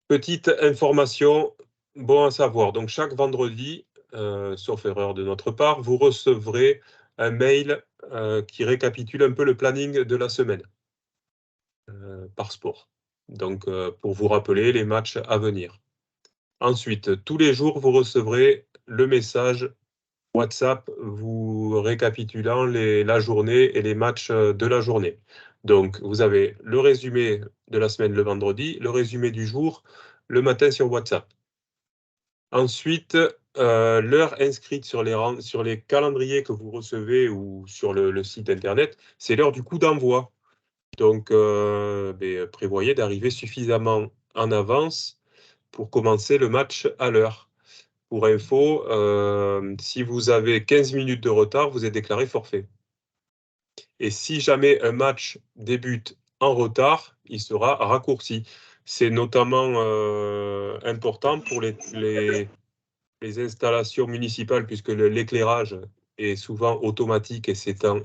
Petite information, bon à savoir. Donc, chaque vendredi, sauf erreur de notre part, vous recevrez un mail qui récapitule un peu le planning de la semaine par sport. Donc, pour vous rappeler les matchs à venir. Ensuite, tous les jours, vous recevrez le message WhatsApp vous récapitulant la journée et les matchs de la journée. Donc, vous avez le résumé de la semaine le vendredi, le résumé du jour le matin sur WhatsApp. Ensuite, l'heure inscrite sur les calendriers que vous recevez ou sur le site internet, c'est l'heure du coup d'envoi. Donc, prévoyez d'arriver suffisamment en avance pour commencer le match à l'heure. Pour info, si vous avez 15 minutes de retard, vous êtes déclaré forfait. Et si jamais un match débute en retard, il sera raccourci. C'est notamment important pour les installations municipales, puisque l'éclairage est souvent automatique et s'éteint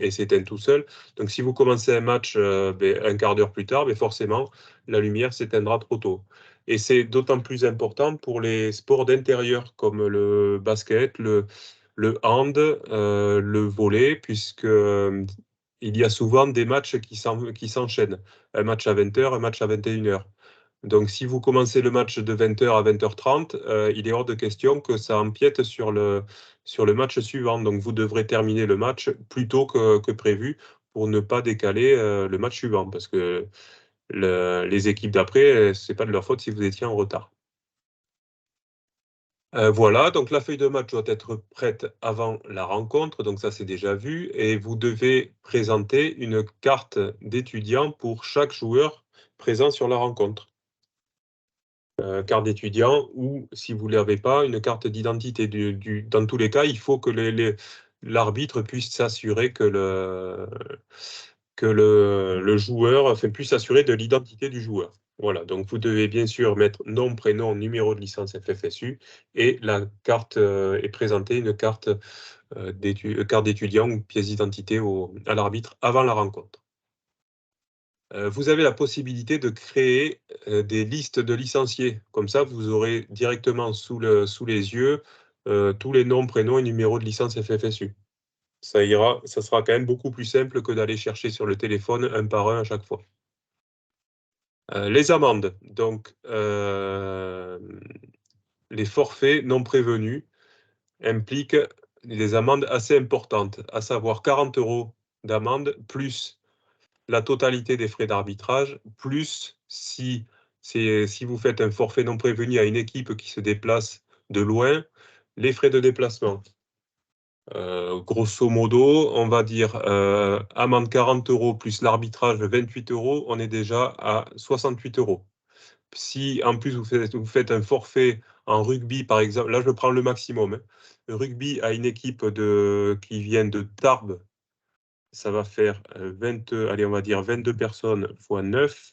tout seul. Donc, si vous commencez un match un quart d'heure plus tard, forcément, la lumière s'éteindra trop tôt. Et c'est d'autant plus important pour les sports d'intérieur, comme le basket, le hand, le volley, puisque il y a souvent des matchs qui s'enchaînent. Un match à 20h, un match à 21h. Donc, si vous commencez le match de 20h à 20h30, il est hors de question que ça empiète sur le match suivant. Donc, vous devrez terminer le match plus tôt que prévu pour ne pas décaler le match suivant. Parce que les équipes d'après, ce n'est pas de leur faute si vous étiez en retard. Voilà, donc la feuille de match doit être prête avant la rencontre, donc ça c'est déjà vu, et vous devez présenter une carte d'étudiant pour chaque joueur présent sur la rencontre. Carte d'étudiant ou, si vous ne l'avez pas, une carte d'identité. Dans tous les cas, il faut que l'arbitre puisse s'assurer que le joueur, enfin, puisse s'assurer de l'identité du joueur. Voilà, donc vous devez bien sûr mettre nom, prénom, numéro de licence FFSU et la carte est présentée, une carte d'étudiant ou pièce d'identité à l'arbitre avant la rencontre. Vous avez la possibilité de créer des listes de licenciés. Comme ça, vous aurez directement sous les yeux tous les noms, prénoms et numéros de licence FFSU. Ça sera quand même beaucoup plus simple que d'aller chercher sur le téléphone un par un à chaque fois. Les amendes. Donc, les forfaits non prévenus impliquent des amendes assez importantes, à savoir 40 € d'amende plus la totalité des frais d'arbitrage, plus si vous faites un forfait non prévenu à une équipe qui se déplace de loin, les frais de déplacement. Grosso modo, on va dire amende 40 € plus l'arbitrage 28 €, on est déjà à 68 €. Si en plus vous faites un forfait en rugby, par exemple, là je prends le maximum, hein. Le rugby à une équipe qui vient de Tarbes, ça va faire allez, on va dire 22 personnes fois 9,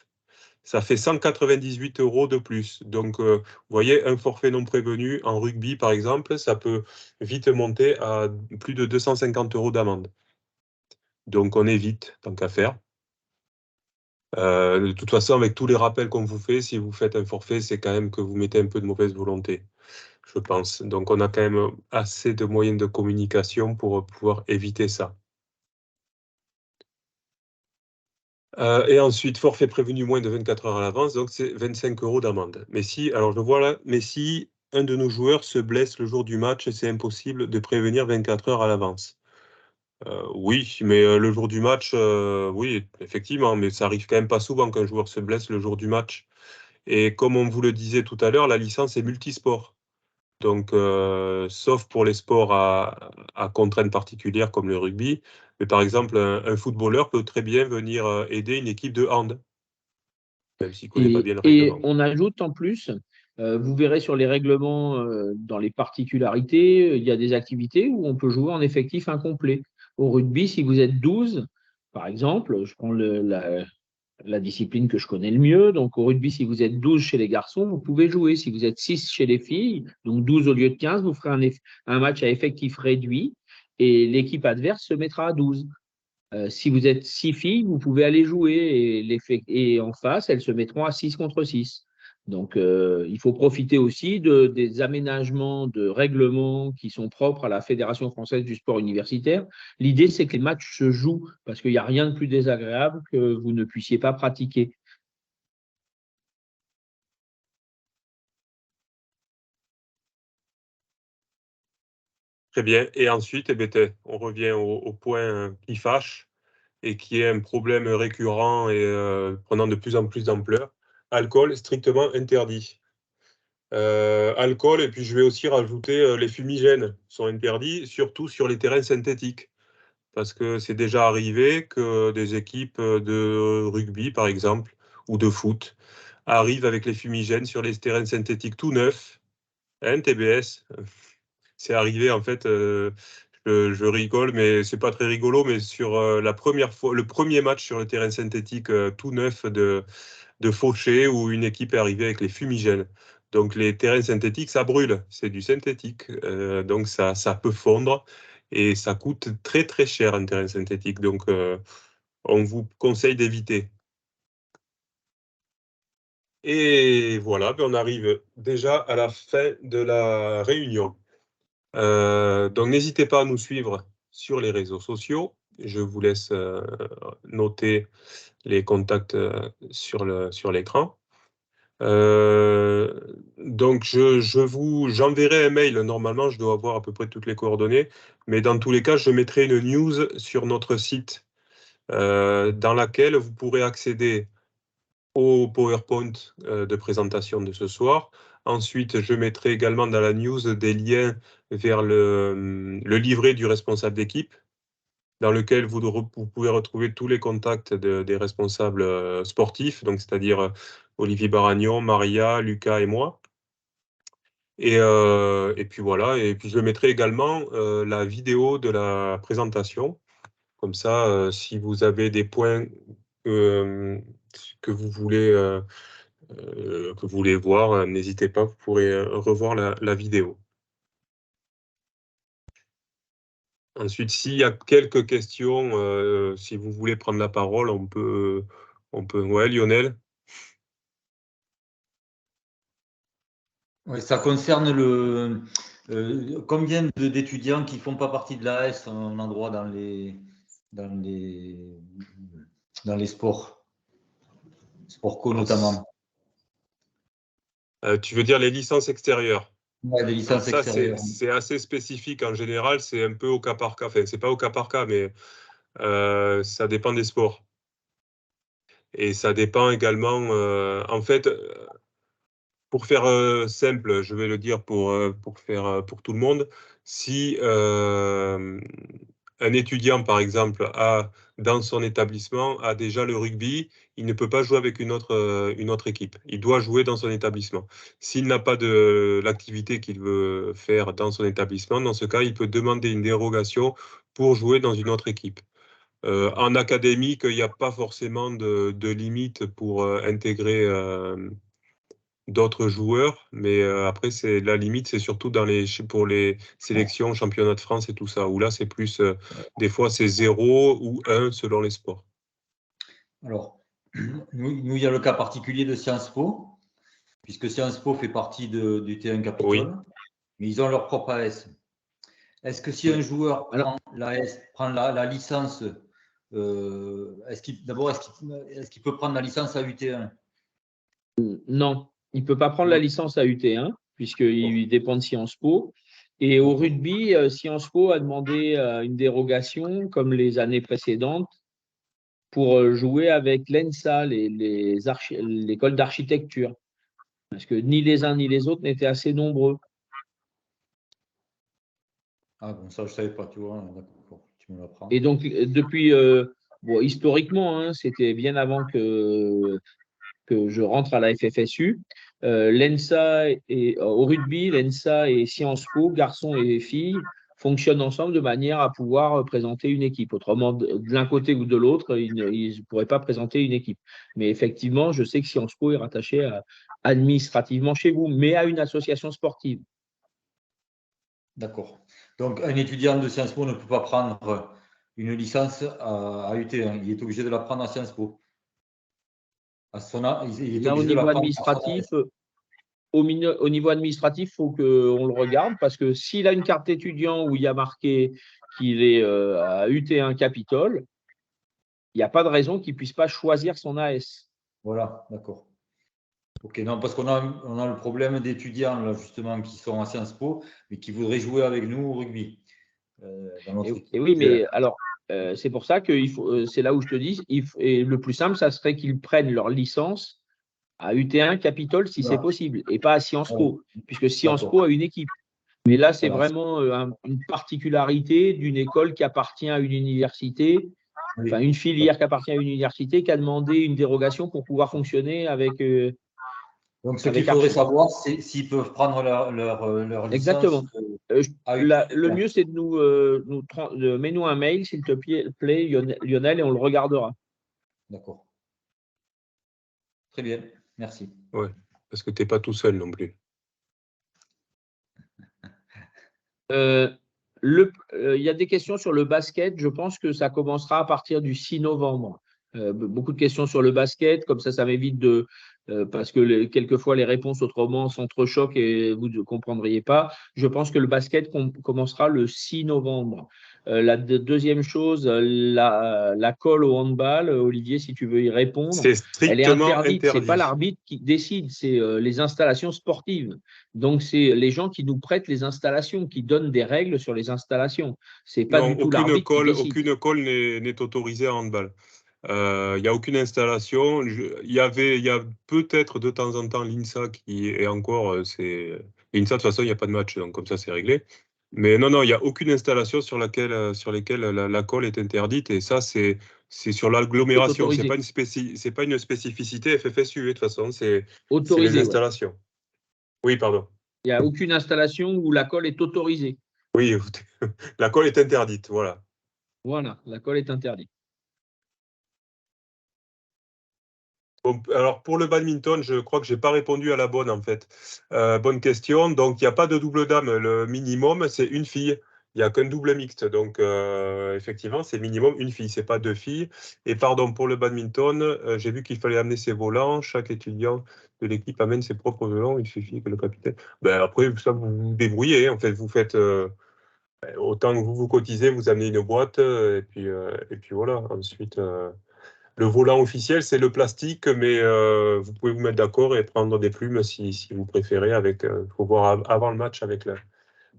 ça fait 198 € de plus. Donc, vous voyez, un forfait non prévenu en rugby, par exemple, ça peut vite monter à plus de 250 € d'amende. Donc, on évite, tant qu'à faire. De toute façon, avec tous les rappels qu'on vous fait, si vous faites un forfait, c'est quand même que vous mettez un peu de mauvaise volonté, je pense. Donc, on a quand même assez de moyens de communication pour pouvoir éviter ça. Et ensuite, forfait prévenu moins de 24 heures à l'avance, donc c'est 25 € d'amende. Mais si, alors je vois là, mais si un de nos joueurs se blesse le jour du match, c'est impossible de prévenir 24 heures à l'avance. Oui, mais le jour du match, oui, effectivement, mais ça arrive quand même pas souvent qu'un joueur se blesse le jour du match. Et comme on vous le disait tout à l'heure, la licence est multisport. Donc, sauf pour les sports à contraintes particulières comme le rugby, mais par exemple, un footballeur peut très bien venir aider une équipe de hand, même s'il ne connaît pas bien le Et règlement. on ajoute en plus, vous verrez sur les règlements, dans les particularités, il y a des activités où on peut jouer en effectif incomplet. Au rugby, si vous êtes 12, par exemple, je prends la discipline que je connais le mieux. Donc, au rugby, si vous êtes 12 chez les garçons, vous pouvez jouer. Si vous êtes 6 chez les filles, donc 12 au lieu de 15, vous ferez un match à effectif réduit et l'équipe adverse se mettra à 12. Si vous êtes 6 filles, vous pouvez aller jouer et en face, elles se mettront à 6 contre 6. Donc, il faut profiter aussi des aménagements de règlements qui sont propres à la Fédération française du sport universitaire. L'idée, c'est que les matchs se jouent parce qu'il n'y a rien de plus désagréable que vous ne puissiez pas pratiquer. Très bien. Et ensuite, on revient au point qui fâche et qui est un problème récurrent et prenant de plus en plus d'ampleur. Alcool strictement interdit. Alcool, et puis je vais aussi rajouter les fumigènes sont interdits, surtout sur les terrains synthétiques. Parce que c'est déjà arrivé que des équipes de rugby, par exemple, ou de foot, arrivent avec les fumigènes sur les terrains synthétiques tout neufs. Hein, TBS, c'est arrivé en fait, je rigole, mais c'est pas très rigolo, mais sur la première fois, le premier match sur le terrain synthétique tout neuf de Fauché où une équipe est arrivée avec les fumigènes. Donc les terrains synthétiques, ça brûle, c'est du synthétique. Donc ça peut fondre et ça coûte très très cher un terrain synthétique. Donc on vous conseille d'éviter. Et voilà, on arrive déjà à la fin de la réunion. Donc n'hésitez pas à nous suivre sur les réseaux sociaux. Je vous laisse noter les contacts sur l'écran. Donc, j'enverrai un mail. Normalement, je dois avoir à peu près toutes les coordonnées. Mais dans tous les cas, je mettrai une news sur notre site dans laquelle vous pourrez accéder au PowerPoint de présentation de ce soir. Ensuite, je mettrai également dans la news des liens vers le livret du responsable d'équipe, dans lequel vous pouvez retrouver tous les contacts des responsables sportifs, donc c'est-à-dire Olivier Baragnon, Maria, Lucas et moi. Et puis voilà, et puis je mettrai également la vidéo de la présentation. Comme ça, si vous avez des points que vous voulez voir, n'hésitez pas, vous pourrez revoir la vidéo. Ensuite, s'il y a quelques questions, si vous voulez prendre la parole, on peut. Ouais, Lionel? Oui, ça concerne combien d'étudiants qui ne font pas partie de l'AS on a droit dans les sports co notamment. Tu veux dire les licences extérieures? Ouais, les licences ça, extérieures. c'est assez spécifique en général, c'est un peu au cas par cas. Enfin, c'est pas au cas par cas, mais ça dépend des sports. Et ça dépend également, en fait, pour faire simple, je vais le dire pour tout le monde, si un étudiant, par exemple, dans son établissement, a déjà le rugby, il ne peut pas jouer avec une autre équipe. Il doit jouer dans son établissement. S'il n'a pas de l'activité qu'il veut faire dans son établissement, dans ce cas, il peut demander une dérogation pour jouer dans une autre équipe. En académique, il n'y a pas forcément de limite pour intégrer d'autres joueurs, mais après, la limite, c'est surtout pour les sélections, championnats de France et tout ça, où là, c'est plus, des fois, c'est 0 ou 1 selon les sports. Alors, Nous, il y a le cas particulier de Sciences Po, puisque Sciences Po fait partie du T1 Capitole, Oui. mais ils ont leur propre AS. Est-ce que si un joueur prend l'AS, prend la licence, est-ce qu'il peut prendre la licence à UT1? Non, il ne peut pas prendre la licence à UT1, puisqu'il dépend de Sciences Po. Et au rugby, Sciences Po a demandé une dérogation, comme les années précédentes, pour jouer avec l'ENSA, l'école d'architecture. Parce que ni les uns ni les autres n'étaient assez nombreux. Ah bon, ça je ne savais pas, tu vois, d'accord, tu me l'apprends. Et donc, depuis, historiquement, hein, c'était bien avant que je rentre à la FFSU, l'ENSA au rugby, l'ENSA et Sciences Po, garçons et filles, fonctionnent ensemble de manière à pouvoir présenter une équipe. Autrement, de l'un côté ou de l'autre, ils ne pourraient pas présenter une équipe. Mais effectivement, je sais que Sciences Po est rattaché administrativement chez vous, mais à une association sportive. D'accord. Donc, un étudiant de Sciences Po ne peut pas prendre une licence à UT1. Il est obligé de la prendre à Sciences Po. Là, au niveau administratif, au niveau administratif, il faut qu'on le regarde parce que s'il a une carte étudiant où il y a marqué qu'il est à UT1 Capitole, il n'y a pas de raison qu'il ne puisse pas choisir son AS. Voilà, d'accord. Ok, non, parce qu'on a le problème d'étudiants, là, justement, qui sont à Sciences Po, mais qui voudraient jouer avec nous au rugby. Et oui, mais alors, c'est pour ça que c'est là où je te dis, et le plus simple, ça serait qu'ils prennent leur licence à UT1 Capitole si c'est possible, et pas à Sciences Po, puisque Sciences Po a une équipe. Mais là, c'est vraiment une particularité d'une école qui appartient à une université, enfin une filière qui appartient à une université qui a demandé une dérogation pour pouvoir fonctionner avec. Donc, ce qu'il faudrait savoir, c'est s'ils peuvent prendre leur licence. Exactement. Le mieux, c'est de mets-nous un mail, s'il te plaît, Lionel, et on le regardera. D'accord. Très bien, merci. Oui, parce que tu n'es pas tout seul non plus. Il y a des questions sur le basket. Je pense que ça commencera à partir du 6 novembre. Beaucoup de questions sur le basket, comme ça m'évite de… parce que quelquefois, les réponses autrement s'entrechoquent et vous ne comprendriez pas. Je pense que le basket commencera le 6 novembre. La deuxième chose, la colle au handball, Olivier, si tu veux y répondre, c'est strictement elle est interdite. Ce n'est interdit. pas l'arbitre qui décide, c'est les installations sportives. Donc, c'est les gens qui nous prêtent les installations, qui donnent des règles sur les installations. Ce n'est pas du tout l'arbitre qui décide. Aucune colle n'est autorisée en handball. Il n'y a aucune installation. Il y a peut-être de temps en temps l'INSA qui est encore… l'INSA, de toute façon, il n'y a pas de match, donc comme ça, c'est réglé. Mais non, il n'y a aucune installation sur lesquelles la colle est interdite. Et ça, c'est sur l'agglomération. Ce n'est pas une spécificité FFSU, de toute façon, c'est les installations. Ouais. Oui, pardon. Il n'y a aucune installation où la colle est autorisée. Oui, la colle est interdite, voilà. Voilà, la colle est interdite. Bon, alors pour le badminton, je crois que je n'ai pas répondu à la bonne en fait. Bonne question. Donc il n'y a pas de double dame. Le minimum, c'est une fille. Il n'y a qu'un double mixte. Donc effectivement, c'est minimum une fille, c'est pas deux filles. Et pardon, pour le badminton, j'ai vu qu'il fallait amener ses volants. Chaque étudiant de l'équipe amène ses propres volants. Il suffit que le capitaine. Ben, après, ça, vous vous débrouillez. En fait, vous faites autant que vous cotisez, vous amenez une boîte. Et puis voilà. Ensuite. Le volant officiel, c'est le plastique, mais vous pouvez vous mettre d'accord et prendre des plumes si vous préférez. Il faut voir avant le match avec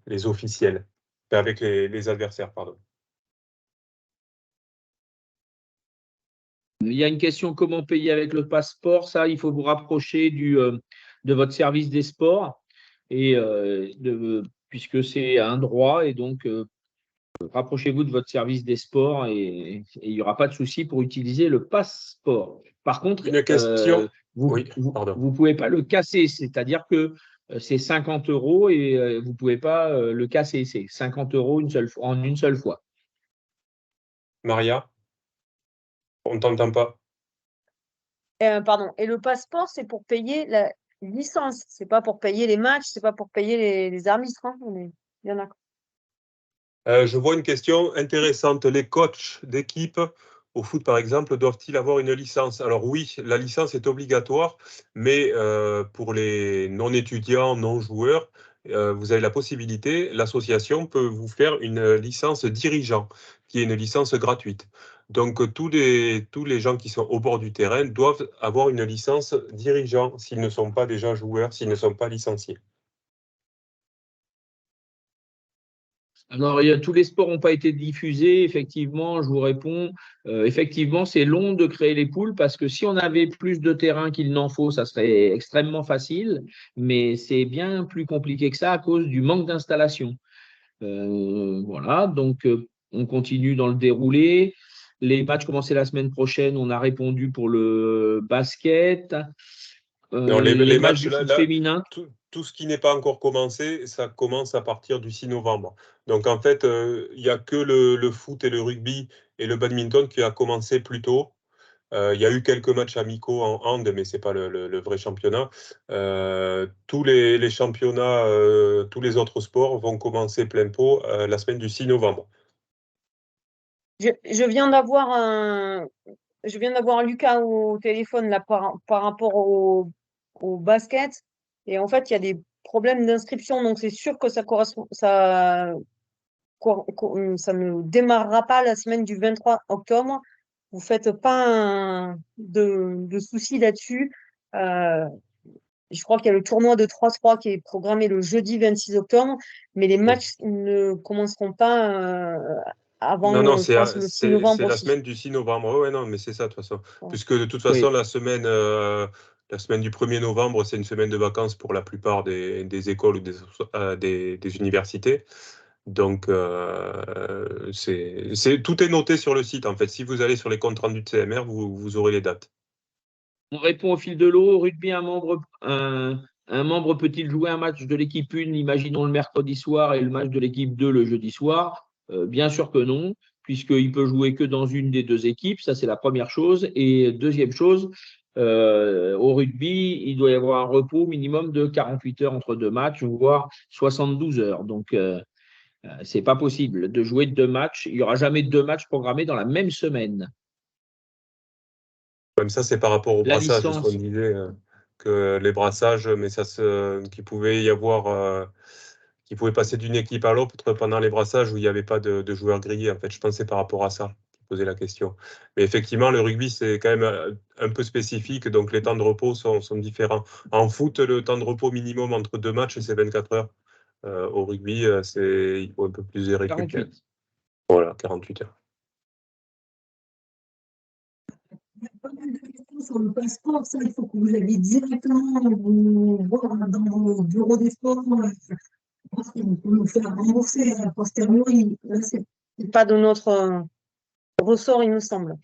les officiels, avec les adversaires, pardon. Il y a une question, comment payer avec le passeport? Ça, il faut vous rapprocher de votre service des sports, et puisque c'est un droit, et donc rapprochez-vous de votre service des sports et il n'y aura pas de souci pour utiliser le passeport. Par contre, une question. Vous ne pouvez pas le casser, c'est-à-dire que c'est 50 € et vous ne pouvez pas le casser. C'est 50 € en une seule fois. Maria, on ne t'entend pas. Pardon. Et le passeport, c'est pour payer la licence. C'est pas pour payer les matchs, c'est pas pour payer les arbitres. Hein. Il y en a. Je vois une question intéressante. Les coachs d'équipe au foot, par exemple, doivent-ils avoir une licence? Alors oui, la licence est obligatoire, mais pour les non-étudiants, non-joueurs, vous avez la possibilité, l'association peut vous faire une licence dirigeant, qui est une licence gratuite. Donc tous les gens qui sont au bord du terrain doivent avoir une licence dirigeant s'ils ne sont pas déjà joueurs, s'ils ne sont pas licenciés. Alors, tous les sports n'ont pas été diffusés. Effectivement, je vous réponds. Effectivement, c'est long de créer les poules parce que si on avait plus de terrain qu'il n'en faut, ça serait extrêmement facile. Mais c'est bien plus compliqué que ça à cause du manque d'installation. Voilà, donc on continue dans le déroulé. Les matchs commencent la semaine prochaine. On a répondu pour le basket. Non, Les les matchs matchs, du foot féminin. tout ce qui n'est pas encore commencé, ça commence à partir du 6 novembre. Donc en fait, il n'y a que le foot et le rugby et le badminton qui a commencé plus tôt. Il y a eu quelques matchs amicaux en hand, mais ce n'est pas le vrai championnat. Tous les championnats, tous les autres sports vont commencer plein pot la semaine du 6 novembre. Je viens d'avoir Lucas au téléphone là, par rapport au basket. Et en fait, il y a des problèmes d'inscription. Donc, c'est sûr que ça ne démarrera pas la semaine du 23 octobre. Vous faites pas de soucis là-dessus. Je crois qu'il y a le tournoi de 3-3 qui est programmé le jeudi 26 octobre, mais les matchs ne commenceront pas Non, non, avant, je pense, le 6 novembre c'est la aussi. semaine du 6 novembre. Ouais, non, mais c'est ça, de toute façon. Ouais. Puisque de toute Oui. façon, la semaine du 1er novembre, c'est une semaine de vacances pour la plupart des écoles ou des universités. Donc, tout est noté sur le site, en fait. Si vous allez sur les comptes rendus de CMR, vous aurez les dates. On répond au fil de l'eau. Au rugby, un membre peut-il jouer un match de l'équipe 1, imaginons le mercredi soir, et le match de l'équipe 2 le jeudi soir? Bien sûr que non, puisqu'il peut jouer que dans une des deux équipes. Ça, c'est la première chose. Et deuxième chose, au rugby, il doit y avoir un repos minimum de 48 heures entre deux matchs, voire 72 heures. Donc, c'est pas possible de jouer deux matchs. Il n'y aura jamais deux matchs programmés dans la même semaine. Comme ça, c'est par rapport au La brassage, ce qu'on licence. disait, que les brassages, mais qu'il pouvait y avoir, qui pouvait passer d'une équipe à l'autre pendant les brassages où il n'y avait pas de joueurs grillés. En fait, je pensais par rapport à ça, poser la question. Mais effectivement, le rugby, c'est quand même un peu spécifique, donc les temps de repos sont différents. En foot, le temps de repos minimum entre deux matchs, c'est 24 heures. Au rugby, il faut un peu plus de récupérer. 48. Voilà, 48 heures. Pas mal de questions sur le passeport, ça, il faut que vous alliez directement vous voir dans vos bureaux des sports. Parce qu'il faut nous faire rembourser a posteriori. Là, c'est pas de notre ressort, il me semble.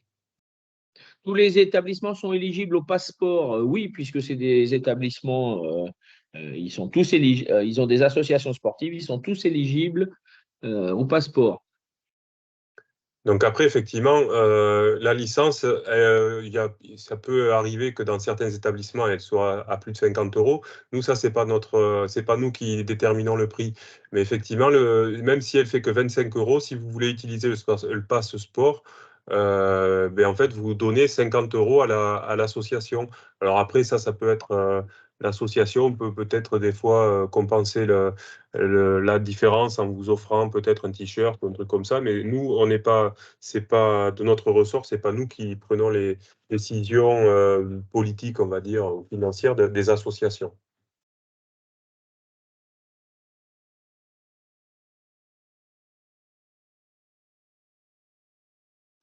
Tous les établissements sont éligibles au passeport, oui, puisque c'est des établissements, ils sont tous éligibles, ils ont des associations sportives, ils sont tous éligibles au passeport. Donc après, effectivement, la licence, ça peut arriver que dans certains établissements, elle soit à plus de 50 €. Nous, ça, c'est pas nous qui déterminons le prix. Mais effectivement, même si elle fait que 25 €, si vous voulez utiliser le pass sport, en fait, vous donnez 50 € à l'association. Alors après, ça peut être l'association peut peut-être des fois compenser la différence en vous offrant peut-être un t-shirt ou un truc comme ça. Mais nous, c'est pas de notre ressort, c'est pas nous qui prenons les décisions politiques, on va dire, ou financières des associations.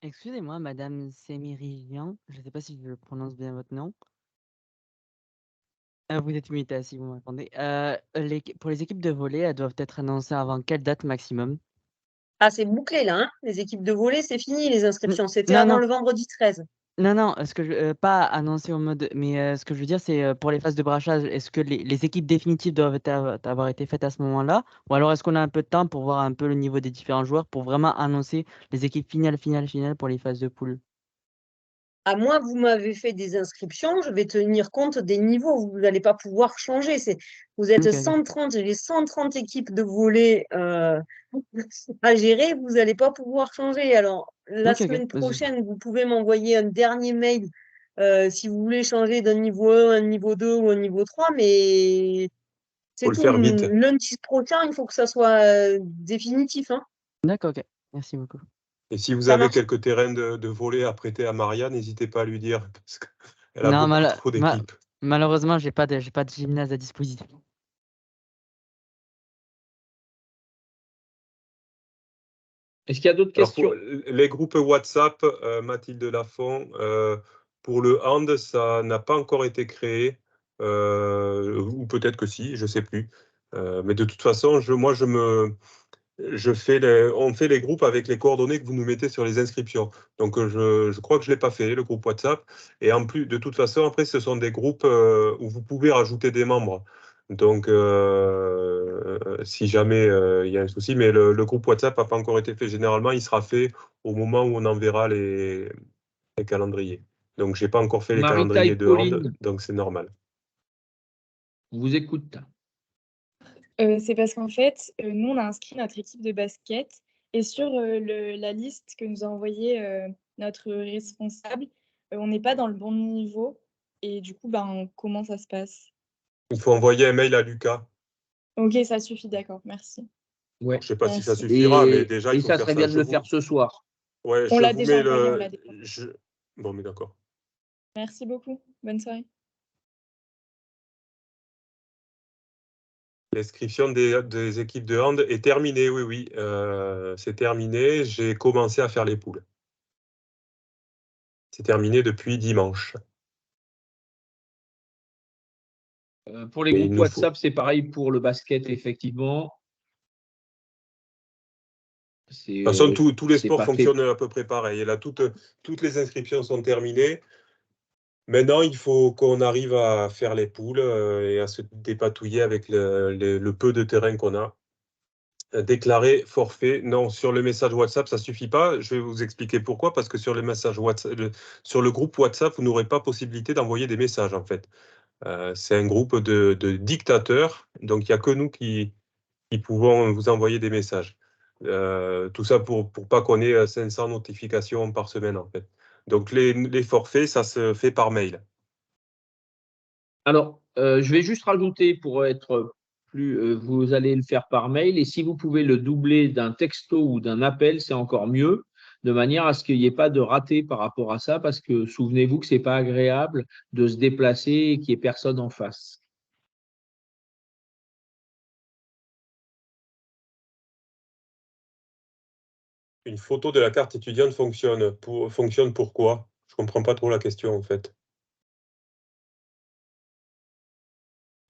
Excusez-moi, Madame Semirigian, je ne sais pas si je prononce bien votre nom. Vous êtes muté, si vous m'entendez. Pour les équipes de volley, elles doivent être annoncées avant quelle date maximum? Ah, c'est bouclé là, hein. Les équipes de volley, c'est fini les inscriptions. C'était non, avant non. le vendredi 13. Non, pas annoncé en mode, mais ce que je veux dire, c'est pour les phases de brassage, est-ce que les équipes définitives doivent avoir été faites à ce moment-là? Ou alors est-ce qu'on a un peu de temps pour voir un peu le niveau des différents joueurs pour vraiment annoncer les équipes finales pour les phases de poule? à moi, vous m'avez fait des inscriptions, je vais tenir compte des niveaux. Vous n'allez pas pouvoir changer. Vous êtes Ok, 130, les 130 équipes de volley à gérer, vous n'allez pas pouvoir changer. Alors, la ok, semaine vas-y. prochaine, vous pouvez m'envoyer un dernier mail si vous voulez changer d'un niveau 1, un niveau 2 ou un niveau 3, mais c'est Faut le tout. faire vite. Lundi prochain, il faut que ça soit définitif, hein. D'accord, ok. Merci beaucoup. Et si vous Ça avez marche. quelques terrains de volley à prêter à Maria, n'hésitez pas à lui dire, parce qu'elle a Non, beaucoup trop d'équipes. malheureusement, j'ai pas de gymnase à disposition. Est-ce qu'il y a d'autres Alors, questions? les groupes WhatsApp, Mathilde Lafont, pour le hand, ça n'a pas encore été créé, ou peut-être que si, je ne sais plus. Mais de toute façon, on fait les groupes avec les coordonnées que vous nous mettez sur les inscriptions. Donc, je crois que je ne l'ai pas fait, le groupe WhatsApp. Et en plus, de toute façon, après, ce sont des groupes où vous pouvez rajouter des membres. Donc, si jamais il y a un souci, mais le groupe WhatsApp n'a pas encore été fait. Généralement, il sera fait au moment où on enverra les calendriers. Donc, je n'ai pas encore fait les Marita calendriers et de hand, Pauline, donc c'est normal. on vous écoute. C'est parce qu'en fait, nous, on a inscrit notre équipe de basket et sur la liste que nous a envoyée notre responsable, on n'est pas dans le bon niveau. Et du coup, ben, comment ça se passe? Il faut envoyer un mail à Lucas. Ok, ça suffit, d'accord, merci. Ouais. Je ne sais pas si ça Merci. suffira, mais déjà, il faut ça faire serait ça. bien de le faire ce soir. Ouais, On je l'a vous déjà mets envoyé, on le. l'a déjà. Bon, mais d'accord. Merci beaucoup. Bonne soirée. L'inscription des équipes de hand est terminée, oui, oui. C'est terminé. J'ai commencé à faire les poules. C'est terminé depuis dimanche. Pour les Mais groupes WhatsApp, c'est pareil pour le basket, effectivement. De toute façon, tous les c'est sports pas fait. fonctionnent à peu près pareil. Et là, toutes les inscriptions sont terminées. Maintenant, il faut qu'on arrive à faire les poules et à se dépatouiller avec le peu de terrain qu'on a. Déclarer forfait. Non, sur le message WhatsApp, ça ne suffit pas. Je vais vous expliquer pourquoi. Parce que sur le message WhatsApp, sur le groupe WhatsApp, vous n'aurez pas possibilité d'envoyer des messages, en fait. C'est un groupe de dictateurs. Donc, il n'y a que nous qui pouvons vous envoyer des messages. Tout ça pour pas qu'on ait 500 notifications par semaine, en fait. Donc, les forfaits, ça se fait par mail. Alors, je vais juste rajouter pour être plus. Vous allez le faire par mail et si vous pouvez le doubler d'un texto ou d'un appel, c'est encore mieux, de manière à ce qu'il n'y ait pas de raté par rapport à ça, parce que souvenez-vous que ce n'est pas agréable de se déplacer et qu'il n'y ait personne en face. Une photo de la carte étudiante fonctionne pourquoi? Je ne comprends pas trop la question, en fait.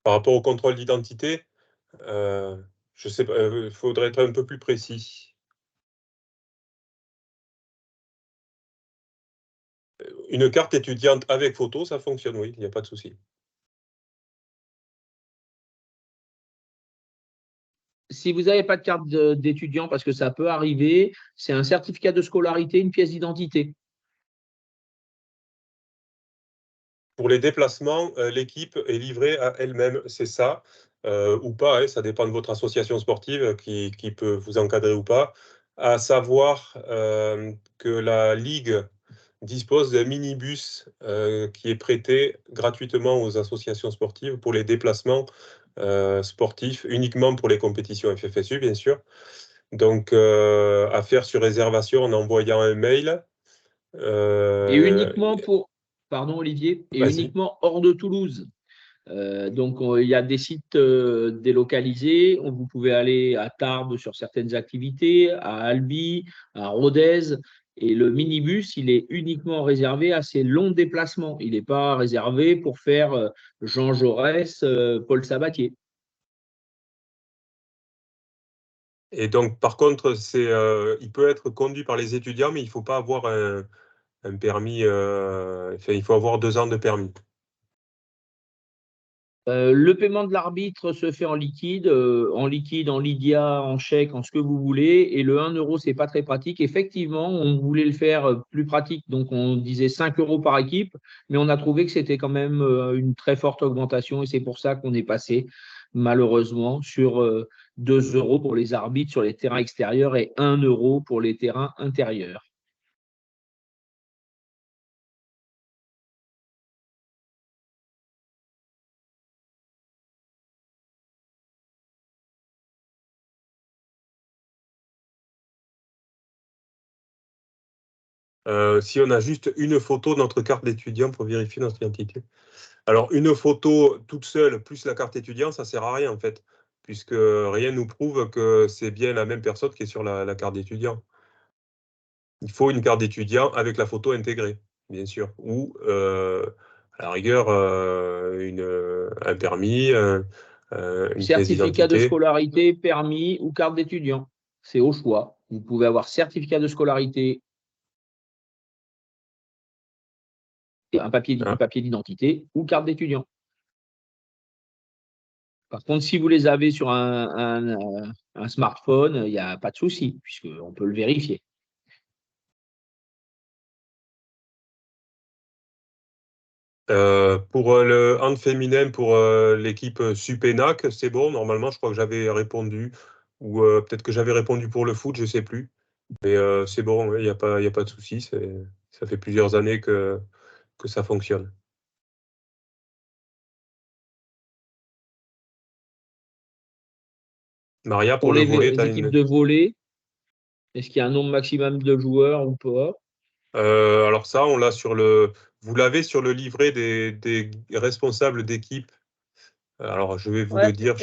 Par rapport au contrôle d'identité, je sais pas, il faudrait être un peu plus précis. Une carte étudiante avec photo, ça fonctionne, oui, il n'y a pas de souci. Si vous n'avez pas de carte d'étudiant, parce que ça peut arriver, c'est un certificat de scolarité, une pièce d'identité. Pour les déplacements, l'équipe est livrée à elle-même, c'est ça, ou pas, hein, ça dépend de votre association sportive qui peut vous encadrer ou pas. À savoir que la Ligue dispose d'un minibus qui est prêté gratuitement aux associations sportives pour les déplacements sportifs, uniquement pour les compétitions FFSU, bien sûr. Donc, à faire sur réservation en envoyant un mail. Et uniquement pour, pardon Olivier, et Vas-y. uniquement hors de Toulouse. Donc, il y a des sites délocalisés. Vous pouvez aller à Tarbes sur certaines activités, à Albi, à Rodez. Et le minibus, il est uniquement réservé à ces longs déplacements. Il n'est pas réservé pour faire Jean Jaurès, Paul Sabatier. Et donc, par contre, il peut être conduit par les étudiants, mais il ne faut pas avoir un permis. Il faut avoir 2 ans de permis. Le paiement de l'arbitre se fait en liquide, en Lydia, en chèque, en ce que vous voulez. Et le 1 euro, c'est pas très pratique. Effectivement, on voulait le faire plus pratique, donc on disait 5 euros par équipe, mais on a trouvé que c'était quand même une très forte augmentation et c'est pour ça qu'on est passé malheureusement sur 2 euros pour les arbitres sur les terrains extérieurs et 1 euro pour les terrains intérieurs. Si on a juste une photo de notre carte d'étudiant pour vérifier notre identité. Alors, une photo toute seule plus la carte étudiant, ça ne sert à rien en fait, puisque rien ne nous prouve que c'est bien la même personne qui est sur la carte d'étudiant. Il faut une carte d'étudiant avec la photo intégrée, bien sûr, ou à la rigueur un permis, une pièce Certificat de d'identité. scolarité, permis ou carte d'étudiant. C'est au choix. Vous pouvez avoir certificat de scolarité, un papier d'identité ou carte d'étudiant. Par contre, si vous les avez sur un smartphone, il n'y a pas de souci, puisqu'on peut le vérifier. Pour le hand féminin, pour l'équipe Supénac, c'est bon. Normalement, je crois que j'avais répondu, ou peut-être que j'avais répondu pour le foot, je ne sais plus. Mais c'est bon, il n'y a pas de souci. Ça fait plusieurs années que ça fonctionne. Maria, pour le volley, les équipes de volley, est-ce qu'il y a un nombre maximum de joueurs ou pas? Alors ça, on l'a vous l'avez sur le livret des responsables d'équipe. Alors, je vais vous le dire.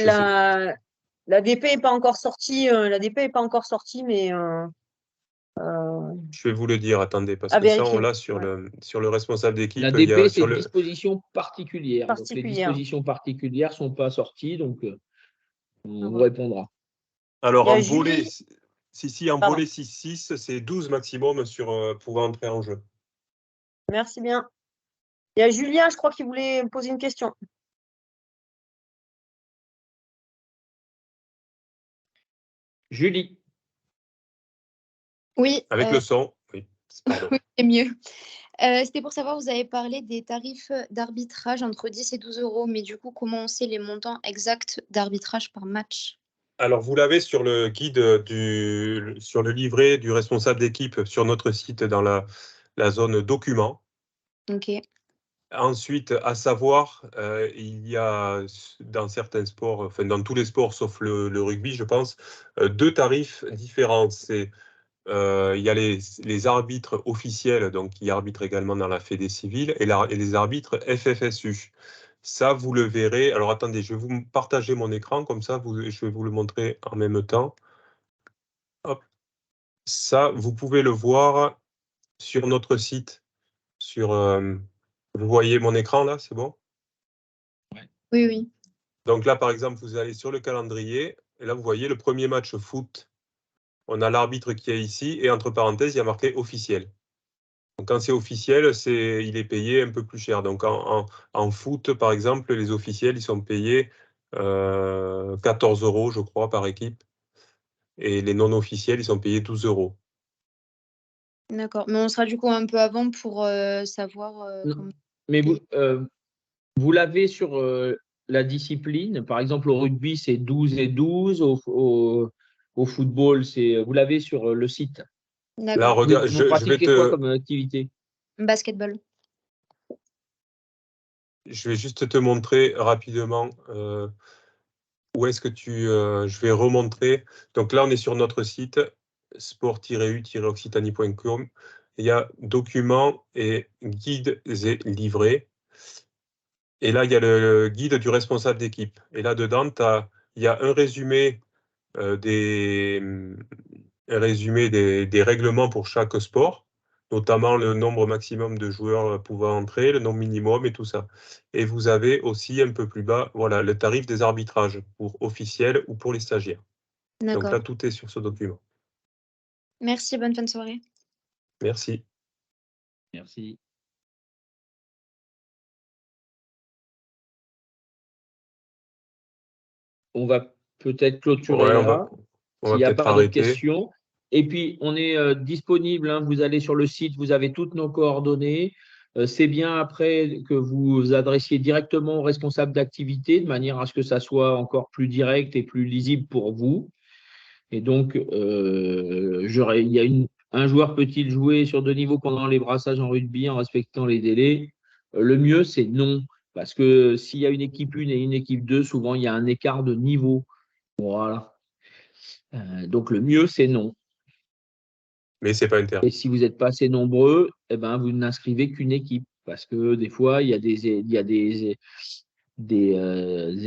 La DP n'est pas encore sortie. La DP est pas encore sortie, mais Je vais vous le dire, attendez, parce à que ça, on vérifier. l'a sur le responsable d'équipe. La Il y DP, a c'est sur une disposition particulière. Donc, les dispositions particulières ne sont pas sorties, donc on vous répondra. Alors, Il y a en volley, Julie. en Pardon. volley 6-6, c'est 12 maximum sur pouvoir entrer en jeu. Merci bien. Il y a Julien, je crois qu'il voulait me poser une question. Julie. Oui. Avec le son, oui. Pardon. Oui, c'est mieux. C'était pour savoir, vous avez parlé des tarifs d'arbitrage entre 10 et 12 euros, mais du coup, comment on sait les montants exacts d'arbitrage par match? Alors, vous l'avez sur le guide sur le livret du responsable d'équipe sur notre site dans la zone documents. Ok. Ensuite, à savoir, il y a dans certains sports, enfin dans tous les sports sauf le rugby, je pense, deux tarifs différents. Il y a les arbitres officiels, donc qui arbitrent également dans la Fédé civile, et les arbitres FFSU. Ça, vous le verrez. Alors, attendez, je vais vous partager mon écran, comme ça, je vais vous le montrer en même temps. Hop. Ça, vous pouvez le voir sur notre site. Vous voyez mon écran, là, c'est bon? Oui, oui. Donc là, par exemple, vous allez sur le calendrier, et là, vous voyez le premier match foot. On a l'arbitre qui est ici, et entre parenthèses, il y a marqué officiel. Donc, quand c'est officiel, il est payé un peu plus cher. Donc, en foot, par exemple, les officiels, ils sont payés 14 euros, je crois, par équipe. Et les non officiels, ils sont payés 12 euros. D'accord. Mais on sera du coup un peu avant pour savoir comment. Mais vous l'avez sur la discipline. Par exemple, au rugby, c'est 12 et 12. Au football, vous l'avez sur le site. Là, D'accord. regarde, Vous pratiquez quoi comme activité? Basketball. je vais juste te montrer rapidement où est-ce que je vais remontrer. Donc là, on est sur notre site sport-u-occitanie.com. Il y a documents et guides et livrets. Et là, il y a le guide du responsable d'équipe. Et là-dedans, il y a un résumé des règlements pour chaque sport, notamment le nombre maximum de joueurs pouvant entrer, le nombre minimum et tout ça. Et vous avez aussi un peu plus bas, voilà, le tarif des arbitrages pour officiels ou pour les stagiaires. Donc là, D'accord. tout est sur ce document. Merci, bonne fin de soirée. Merci. Merci. on va peut-être clôturer Ouais, là. on S'il va n'y a peut-être pas d'autres arrêter. questions. Et puis, on est disponible. Hein, vous allez sur le site, vous avez toutes nos coordonnées. C'est bien après que vous vous adressiez directement au responsable d'activité de manière à ce que ça soit encore plus direct et plus lisible pour vous. Et donc, il y a un joueur peut-il jouer sur 2 niveaux pendant les brassages en rugby en respectant les délais? Le mieux, c'est non. Parce que s'il y a une équipe 1 et une équipe 2, souvent, il y a un écart de niveau. Voilà. Donc, le mieux, c'est non. Mais c'est pas interdit. Et si vous n'êtes pas assez nombreux, eh ben, vous n'inscrivez qu'une équipe. Parce que des fois, il y a des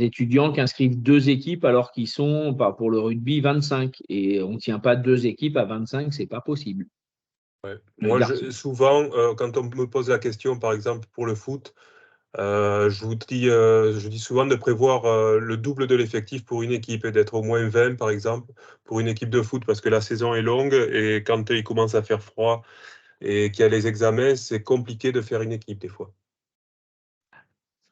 étudiants qui inscrivent 2 équipes alors qu'ils sont, pour le rugby, 25. Et on ne tient pas 2 équipes à 25, ce n'est pas possible. Ouais. Moi, souvent, quand on me pose la question, par exemple, pour le foot, je dis souvent de prévoir le double de l'effectif pour une équipe et d'être au moins 20, par exemple, pour une équipe de foot, parce que la saison est longue et quand il commence à faire froid et qu'il y a les examens, c'est compliqué de faire une équipe des fois.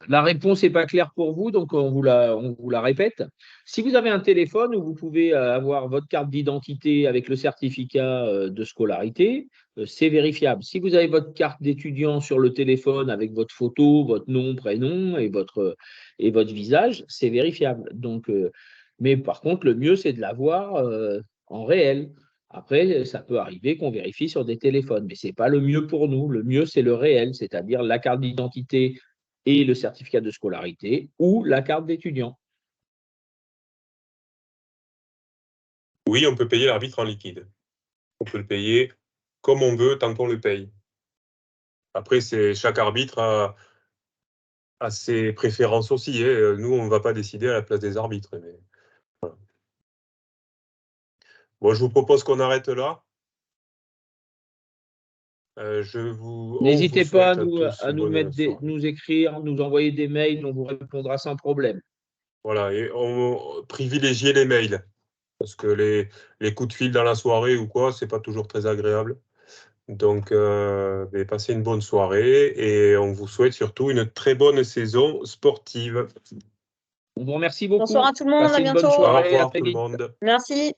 La réponse n'est pas claire pour vous, donc on vous la répète. Si vous avez un téléphone où vous pouvez avoir votre carte d'identité avec le certificat de scolarité, c'est vérifiable. Si vous avez votre carte d'étudiant sur le téléphone avec votre photo, votre nom, prénom et votre visage, c'est vérifiable. Donc, mais par contre, le mieux, c'est de l'avoir en réel. Après, ça peut arriver qu'on vérifie sur des téléphones, mais ce n'est pas le mieux pour nous. Le mieux, c'est le réel, c'est-à-dire la carte d'identité et le certificat de scolarité ou la carte d'étudiant. Oui, on peut payer l'arbitre en liquide. On peut le payer comme on veut tant qu'on le paye. Après, chaque arbitre a ses préférences aussi. Hein. Nous, on ne va pas décider à la place des arbitres. Mais... voilà. Bon, je vous propose qu'on arrête là. N'hésitez pas à nous écrire, nous envoyer des mails, on vous répondra sans problème. Voilà, et on privilégie les mails, parce que les coups de fil dans la soirée ou quoi, c'est pas toujours très agréable. Donc, passez une bonne soirée et on vous souhaite surtout une très bonne saison sportive. On vous remercie beaucoup. Bonsoir à tout le monde, Passez à une bonne bientôt. soirée. Au revoir À très tout le vite. monde. Merci.